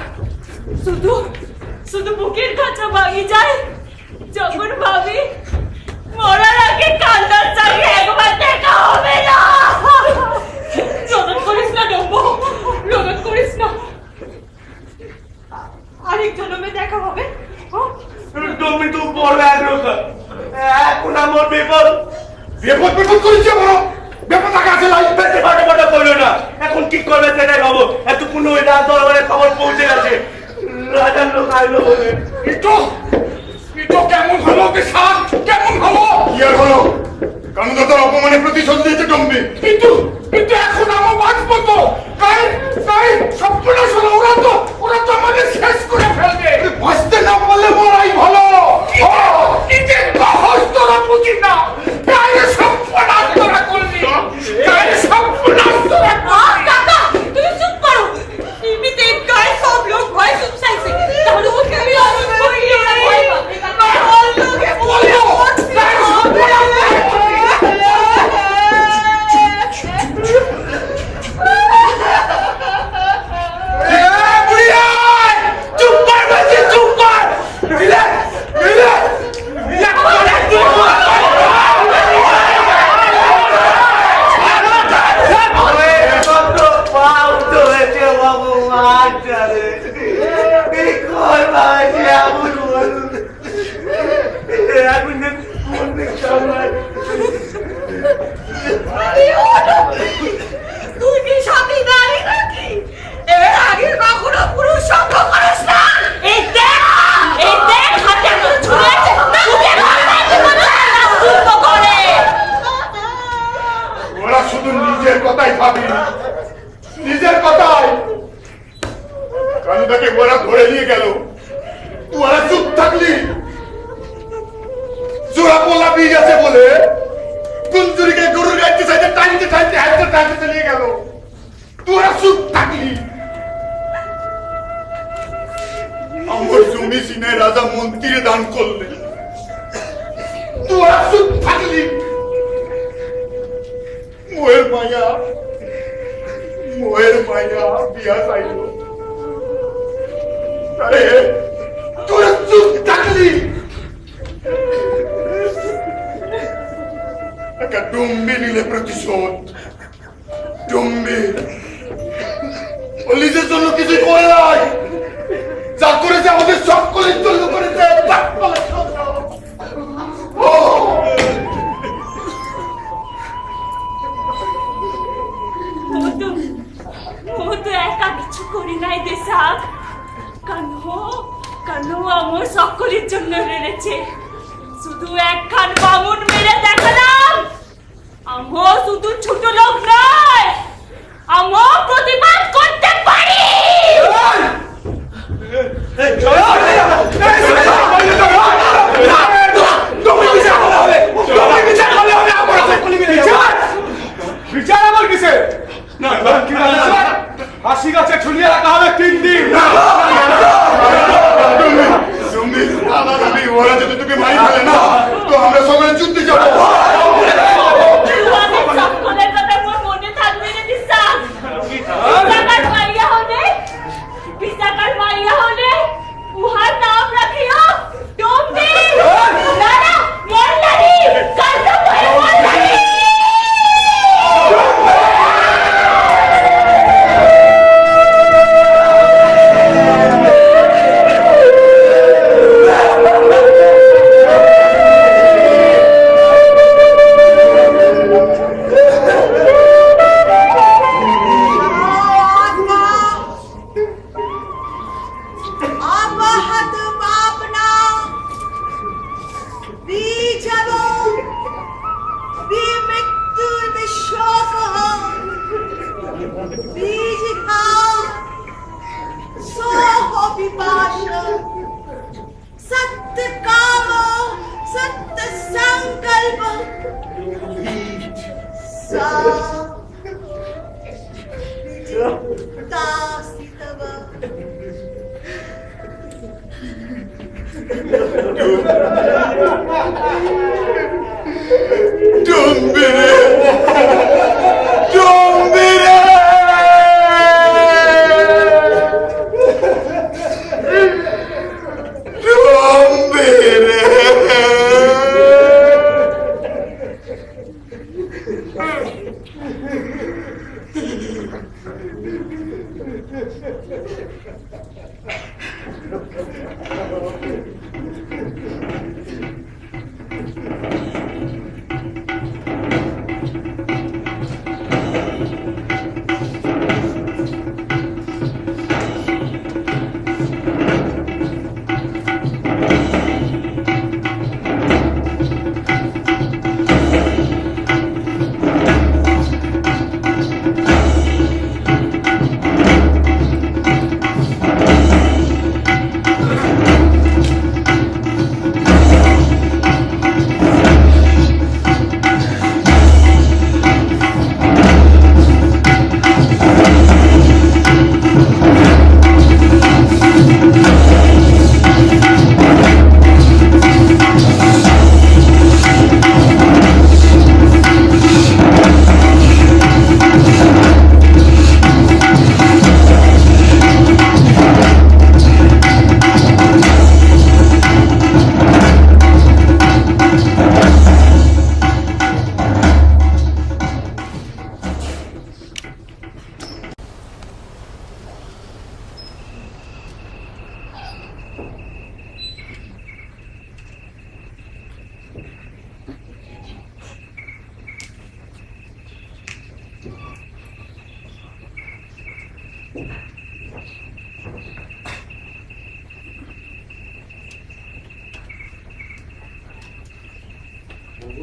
শুধু শুধু বুকের কাছে ভাঙি যায় যখন ভাবি মরার আগে কান্দার চাই একবার দেখা হবে না রোদন করিস না ডম্বো রোদন করিস না আরেক জন্মে দেখা হবে ডম্বি তুই পড়বে এখন আমার বিপদ বিপদ করেছে বড় বিপদ আছে লাই বেঁচে ফাটা ফাটা করলো না এখন কি করবে সেটাই ভাবো এতক্ষণ ওই রাত দরবারে খবর পৌঁছে গেছে রাজার লোক আইলো বলে ইটো কেমন হলো কে সাত কেমন হলো কি আর হলো কানুদাতার অপমানে প্রতিশোধ দিয়েছে ডম্বি কিন্তু এখন আমার বাঁচবো তো তাই সম্পূর্ণ হলো ওরা তো আমাদের শেষ করে ফেলবে বাঁচতে না পারলে মরাই ভালো নিজের সাহস তোরা বুঝি না তাই সম্পূর্ণ তোরা করলি তাই সম্পূর্ণ তোরা काका तुम चुप करो टीवी देख कर सब लोग भय चुप से तारू के भी और कोई नहीं भय मैं और लोग के बोलो তুই কি সাথী নারী নাকি এর আগে কখনো পুরুষ সঙ্গ করিস না এই দেখ হাতে তো ছুঁড়ে তুই মারতে করে ওরা শুধু নিজের কথাই ভাবি নিজের কথাই কানুদাকে ওরা ধরে নিয়ে গেল তোরা চুপ থাকলি জোড়া পোলা বীজ আছে বলে কুঞ্জুরিকে গরুর গাইতে চাইতে টাইতে নিয়ে গেল তোরা চুপ থাকলি আমার জমি সিনায় রাজা মন্ত্রীরে দান করলে তোরা চুপ থাকলি মোয়ের মায়া বিয়া চাইল আরে তোরা চুপ থাকলি একটা ডুম্বি নিলে প্রতিশোধ ডুম্বি ও নিজের জন্য কিছু করে নাই যা করেছে আমাদের সকলের জন্য করেছে ও তো একা কিছু করি নাই দেশাক কানো আমার সকলের জন্য লড়েছে শুধু একখান বামুন মেরে দেখালাম আমো শুধু ছোট লোক নয় আমো প্রতিবাদ করতে পারি বিচার আমার কিসে হাসি গাছে ঝুলিয়ে রাখা হবে 3 দিন ওরা যদি তোকে মারি ফেলে না তো আমরা সকলে যুদ্ধে যাবো সকলের কথা মোর মনে থাকবে না দিশাক বিশাখার মাইয়া হলে উহার নাম রাখিও ডম্বি না না মল্লারি কাজা করে মল্লারি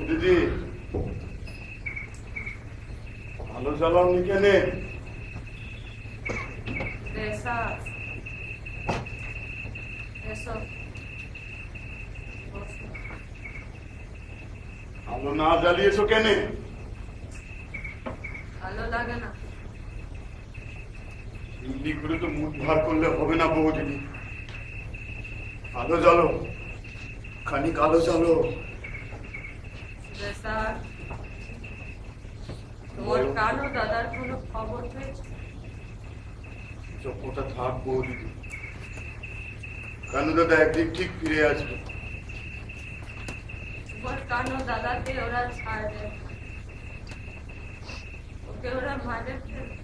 দিদি ভালো জ্বালাওনি কেনে আলো না জ্বালিয়েছো কেনে ভালো লাগে না হিন্দি করে তো মুখ ভার করলে হবে না বউ দিদি আলো জ্বালো খানিক আলো জ্বালো তোমার কানো দাদার কোনো খবর পেয়েছো চোখটা থাক বউ দিদি কানু দাদা একদিন ঠিক ফিরে আসবে। তোমার কানো দাদাকে ওরা ছাড় দেয়, ওকে ওরা মারে ফেলে।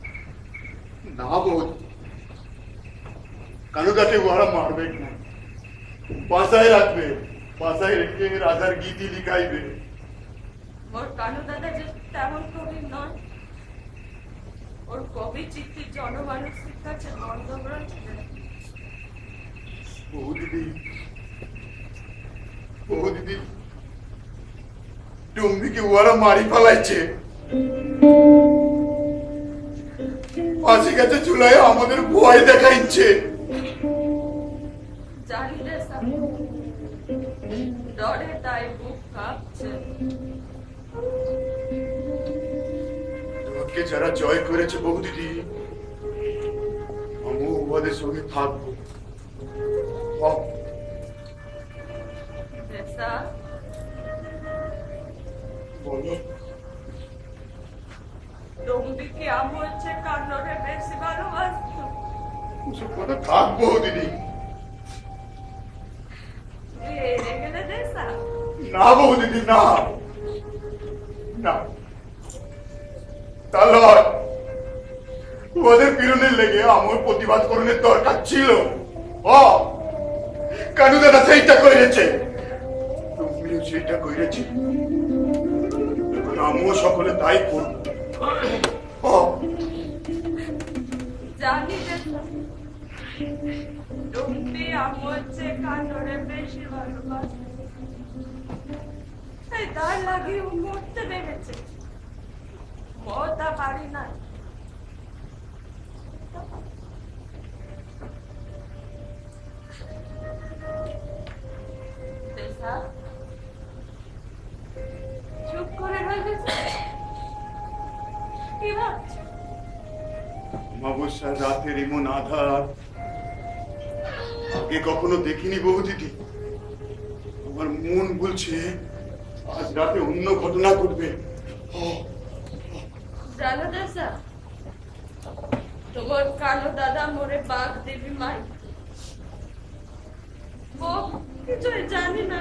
না বৌদি, কানু দাকে ওরা মারবে না, বাসায় রাখবে, বাসায় রেখে রাজার গীতি লিখাইবে। ওর কানো দাদা যে তেমন কবি নয়, ওর কবি চিত্তির জনমানসিক কাছে বন্ধগ্রহণ ছিলেন। বহু দিদি ডুম্বিকে ওরা মারি ফেলাইছে, ফাঁসি কাছে চুলায় আমাদের ভয় দেখাইছে। জানি রে সামু, ডরে তাই বুক কাঁপছে। তোমাকে যারা জয় করেছে বহু দিদি, আমি ওদের সঙ্গে থাকবো। দেশা, বলো ডুম্বিকে আমার চেয়ে কান্নরে বেশি ভালোবাসত। ওসব কথা থাকবো দিদি। তুই এড়ে গেলে দেশা? না বহু দিদি, না না, তা নয়। ওদের পিরনের লেগে আমার প্রতিবাদ করণের দরকার ছিল। কানু দাদা সেইটা করেছে, তুমিও সেইটা করেছি, এখন আমিও সকলে তাই করব। জানি দেশা, ডুম্বি আমার চেয়ে কান্নরে বেশি ভালোবাসত। তাই তার লাগে ও মরতে ভেবেছে। মরতা পারি না। দেশা, চুপ করে রইলে যে? কি ভাবছো? অমাবস্যার রাতের এমন আধার আগে কখনো দেখিনি বহু দিদি। আমার মন বলছে আজ রাতে অন্য ঘটনা ঘটবে। জানো দেশা, তোমার কালো দাদা মরে বাঘ দেবী মাই। ও কিছুই জানি না,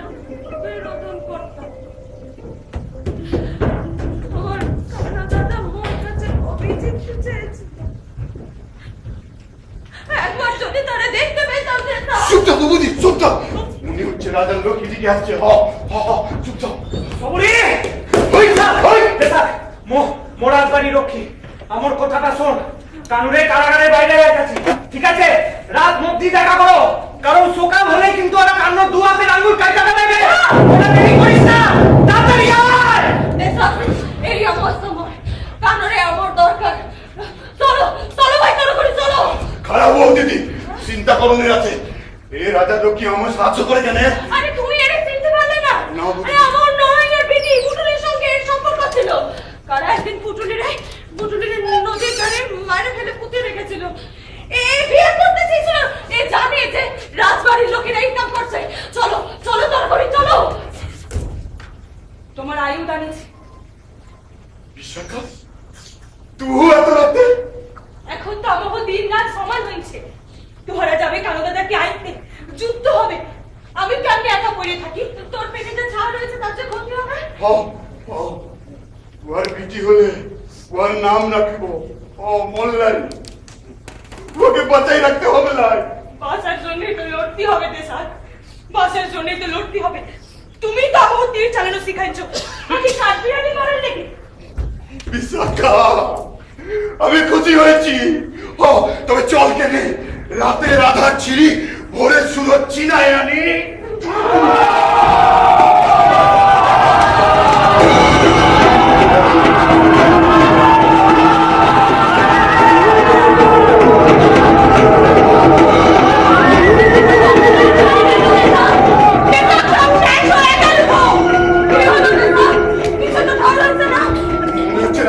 রোদন করতাম। তোমার কালো দাদা মোর কাছে অভিজিৎ চেয়েছিল। একবার যদি তারা দেখতে পেতাম দেশা। চুপ থাক বাবুজি, চুপ থাক। মনে হচ্ছে রাজার লোক এদিকে আসছে। চুপ থাক। মোরাল বাড়ি রক্ষী, আমার কথাটা শোন। কানুরে কারাগারে বাইরে রেখেছি, ঠিক আছে? রাত মধ্যে দেখা করো, কারণ সকাল হলে কিন্তু ওরা কান্নর দুয়াতে আঙ্গুল কাটা দেবে। ওরা দেরি করিস না, তাড়াতাড়ি আয়। দেশা, এই আমার সময়, কানুরে আমার দরকার। চলো চলো ভাই, চলো করে চলো। খারাপ বউ দিদি, চিন্তা করণের আছে। এ রাজার লোক কি আমার সাহায্য করে জানে? আরে তুমি এর চিনতে পারলে না? না, আরে আমার নয়নের বেটি পুটুলির সঙ্গে এর সম্পর্ক ছিল। কারা একদিন পুটুলির নদীর ধারে মারে ফেলে পুঁতে রেখেছিল। এই বিয়ে করতে চেয়েছিল। এ জানে যে রাজবাড়ির লোকেরা ইনকাম করছে। চলো চলো তরকারি চলো। তোমার আয়ু দাঁড়িয়েছে। বিশাখা, তুই এত রাতে? এখন তো আমাকে দিন রাত সমান হয়েছে। ধরা যাবে কালো দাদাকে আইতে, যুদ্ধ হবে। আমি কেমনি একা পড়ে থাকি? তোর পেটে যে ছাড় রয়েছে তার যে ক্ষতি হবে। ওর বিটি হলে ওর নাম রাখবো মোল্লারি। ওকে বাঁচাই রাখতে হবে। না বাঁচার জন্যই তো লড়তে হবে দেশা, বাঁচার জন্যই তো লড়তে হবে। তুমি তো আমাকে তীর চালানো শিখাইছো, নাকি কাঠবিড়ালি মারার লেগে? বিশাখা, আমি খুশি হয়েছি। তবে চল কেনে রাতে রাধার ছিড়ি ভোরে সুরজ চিনায় আনি।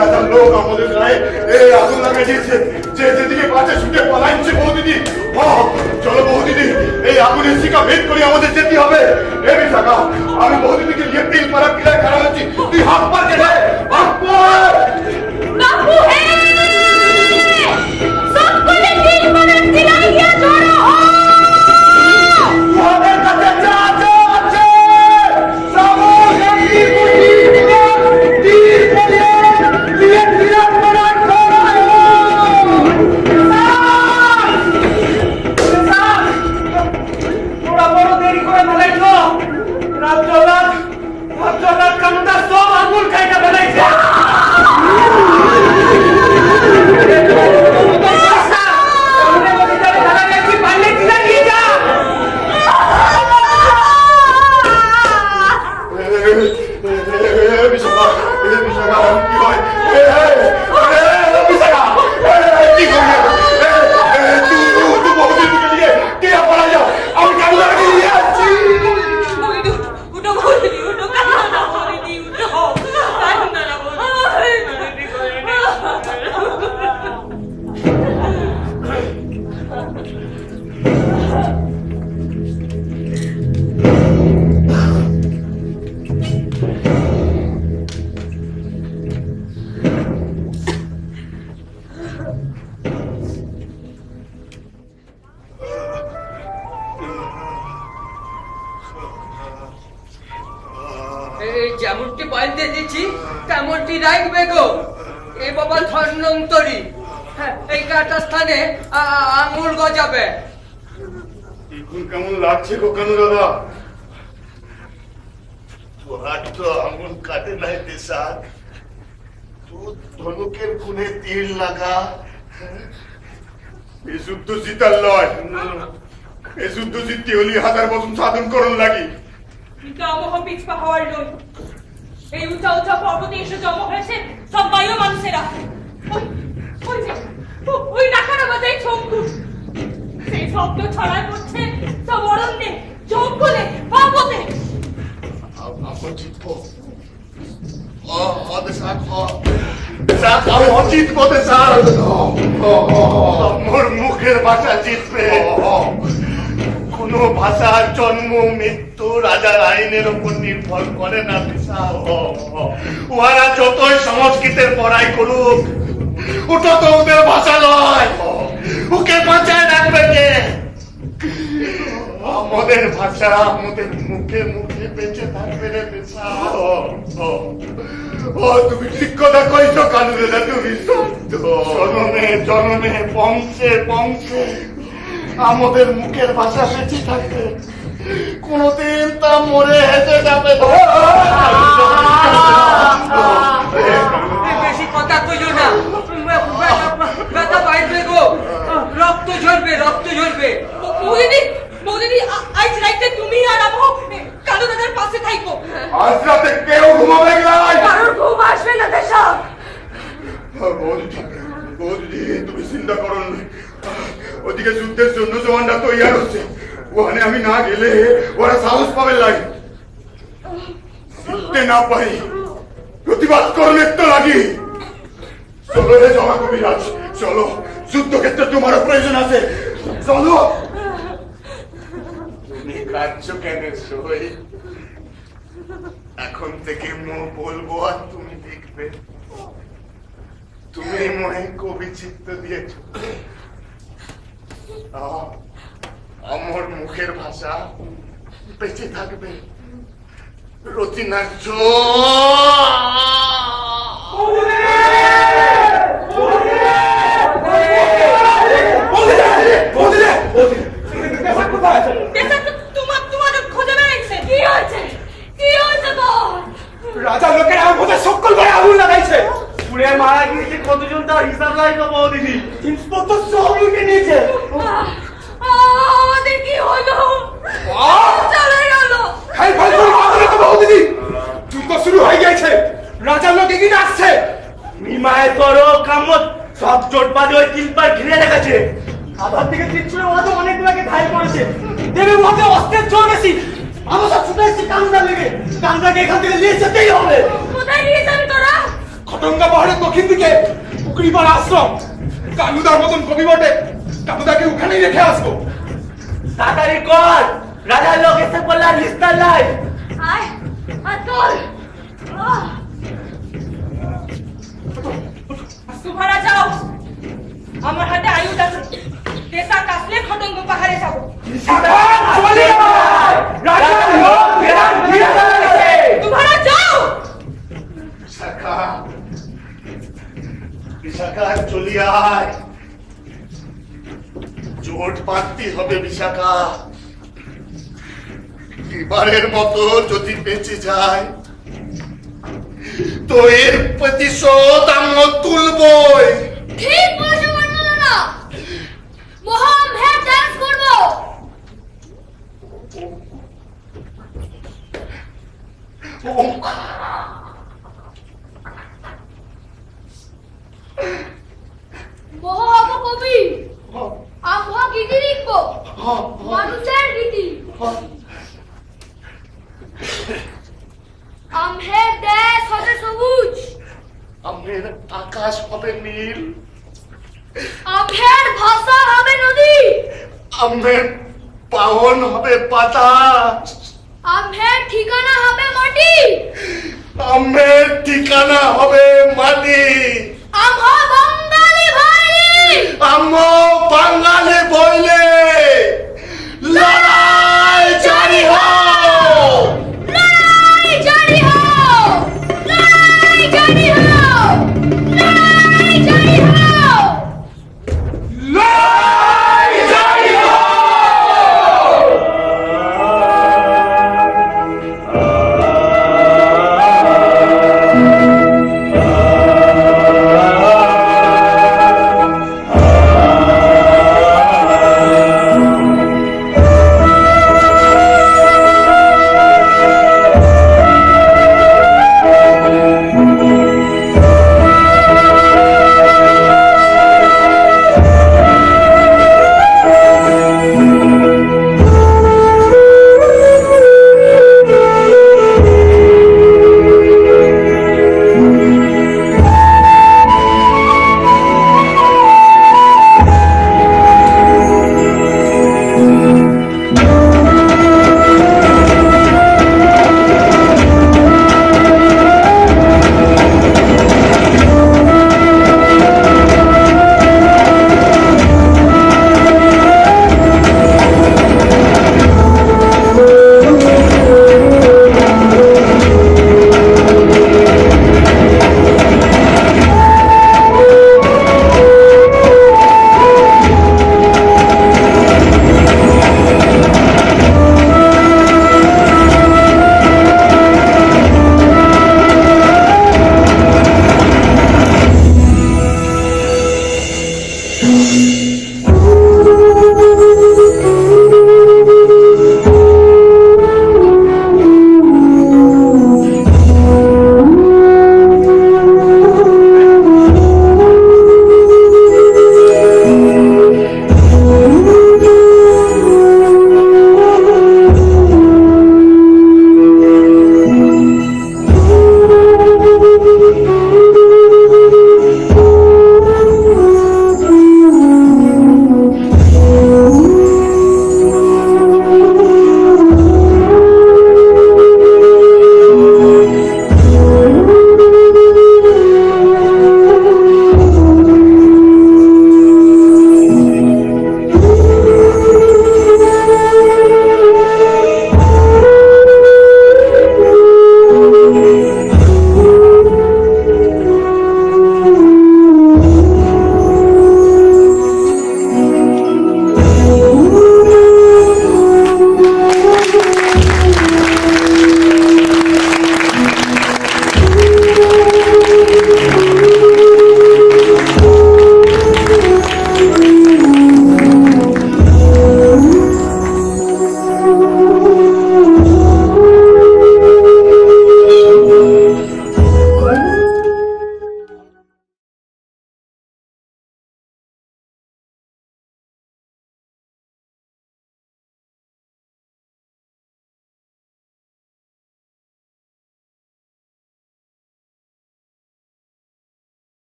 রাজার লোক আমাদের গায়ে আগুন লাগিয়ে দিয়েছে। যে যেদিকে পাচ্ছে ছুটে পলাইছে বহু দিদি। চলো বহু দিদি, এই আগুনের শিকা ভেদ করে আমাদের যেতে করে ফেলাইছো রাজ্যলাট কানুদা সব আঙুল খাইটা ফেলাইছে যেমনটি বলতে দিচ্ছি তেমনটি রাখবে গো। এ বাবা ধন্বন্তরী, এই কাটা স্থানে আঙুল গজাবে। এখন কেমন লাগছে গো কানু দাদা? তোরা তো আঙুল কাটে নাই দেশাক, তোর ধনুকের কোণে তীর লাগা। এই যুদ্ধ জিতার লয়, এই যুদ্ধ জিততে হলি 1000 বছর সাধন করণ লাগি। গামহ পিছপা হওয়ার নয়, এই উঁচা উঁচা পর্বতে এসে জমা হয়েছে সব বায়ু মানুষেরা। ওই নাকারা বাজায় শঙ্কু, সেই শব্দ ছড়ায় পড়ছে সব অরণ্যে, জঙ্গলে, পর্বতে। আমার জিতবো, আমার জিতবো দেশাক। আমার মুখের ভাষা জিতবে। কোন ভাষার জন্ম মৃত্যু রাজার আইনের উপর নির্ভর করে না দেশাক। ওরা যতই সংস্কৃতের পড়াই করুক, ওটা তো ওদের ভাষা নয়। ওকে বাঁচায় রাখবে কে? আমাদের ভাষা আমাদের মুখে মুখে বেঁচে থাকবে রে দেশাক। ও তুমি ঠিক কথা কইছো কানু দাদা, তুমি সত্য। জনমে জনমে বংশে বংশে আমাদের মুখের ভাষা বেঁচে থাকবে, কোনদিন তা মরে হেঁটে যাবে না। বেশি কথা কইলো না, ব্যথা পাইবে গো, রক্ত ঝরবে, রক্ত ঝরবে। বৌদিদি, আজ রাইতে তুমি আর আমো কালু দাদার পাশে থাইকো। আজ রাতে কেউ ঘুমাবে না, কারোর ঘুম আসবে না দেশাক। বৌদি তুমি চিন্তা করো না, ওদিকে যুদ্ধের জন্য জওয়ানরা তৈরি হচ্ছে, ওখানে আমি না গেলে ওরা সাহস পাবে লাগে। জিততে না পারি, প্রতিবাদ করলে তো লাগি। চলো রে জমা কবিরাজ, চলো, যুদ্ধক্ষেত্রে তোমারও প্রয়োজন আছে, চলো। তুমি কাঁদছো কেন সই? এখন থেকে মুখ বলবো আর তুমি দেখবে। তুমি মনে কবি চিত্ত দিয়েছ, আমার মুখের ভাষা বেঁচে থাকবে। রতিনার্য রাজার লোকের আমার বোধ সকল করে আগুন লাগাইছে। পুড়ে মারা গিয়েছে কতজন তার হিসাব নাই তো বৌদিদি। জিনিসপত্র সব লুটে নিয়েছে। আমাদের কি হলো? চলে গেল। বৌদিদি যুদ্ধ শুরু হয়ে গেছে, রাজার লোক এগিয়ে আসছে। নিমায় করো কামত সব চোট বাজে ওই 3 বার ঘিরে রেখেছে। আধার থেকে তীর ওরা তো অনেকগুলোকে ঘায়ল করেছে। দেবে মধ্যে অস্ত্রের জোর বেশি। আমরা সব ছুটে এসেছি কান্দা লেগে, কান্দাকে এখান থেকে নিয়ে যেতেই হবে। কোথায় নিয়ে যাবি তোরা? খটঙ্গা পাহাড়ের দক্ষিণ দিকে পুকুরিপাড় আশ্রম। কানুদার মতন কবি বটে, কানুদাকে ওখানেই রেখে আসবো। তাড়াতাড়ি কর, রাজার লোক এসে বললা নিস্তার নাই। আয় আর চল। সুভারা যাও, আমার হাতে আয়ুধ আছে। দেশাক আসলে খটঙ্গ পাহাড়ে যাবো। সুভারা যাও। বিশাখা, বিশাখা চলি আয়, জোট বাঁধতে হবে বিশাখা। এবারের মতো যদি বেঁচে যায় তো এর প্রতিশোধ আমরা তুলবই। ঠিক বলেছো বর্ণনা, মহান ভেট ডান্স করবো। মহাব কবি আমরা গীতি লিখবো, মানুষের গীতি। আমের দেশ হবে সবুজ, আমের আকাশ হবে নীল, আমের ভাষা হবে নদী, আমের পাওন হবে বাতাস, আমের ঠিকানা হবে মাটি, আমের ঠিকানা হবে মাটি। আমরা বাঙালি ভাই, আমরা বাঙালি বইলে লড়াই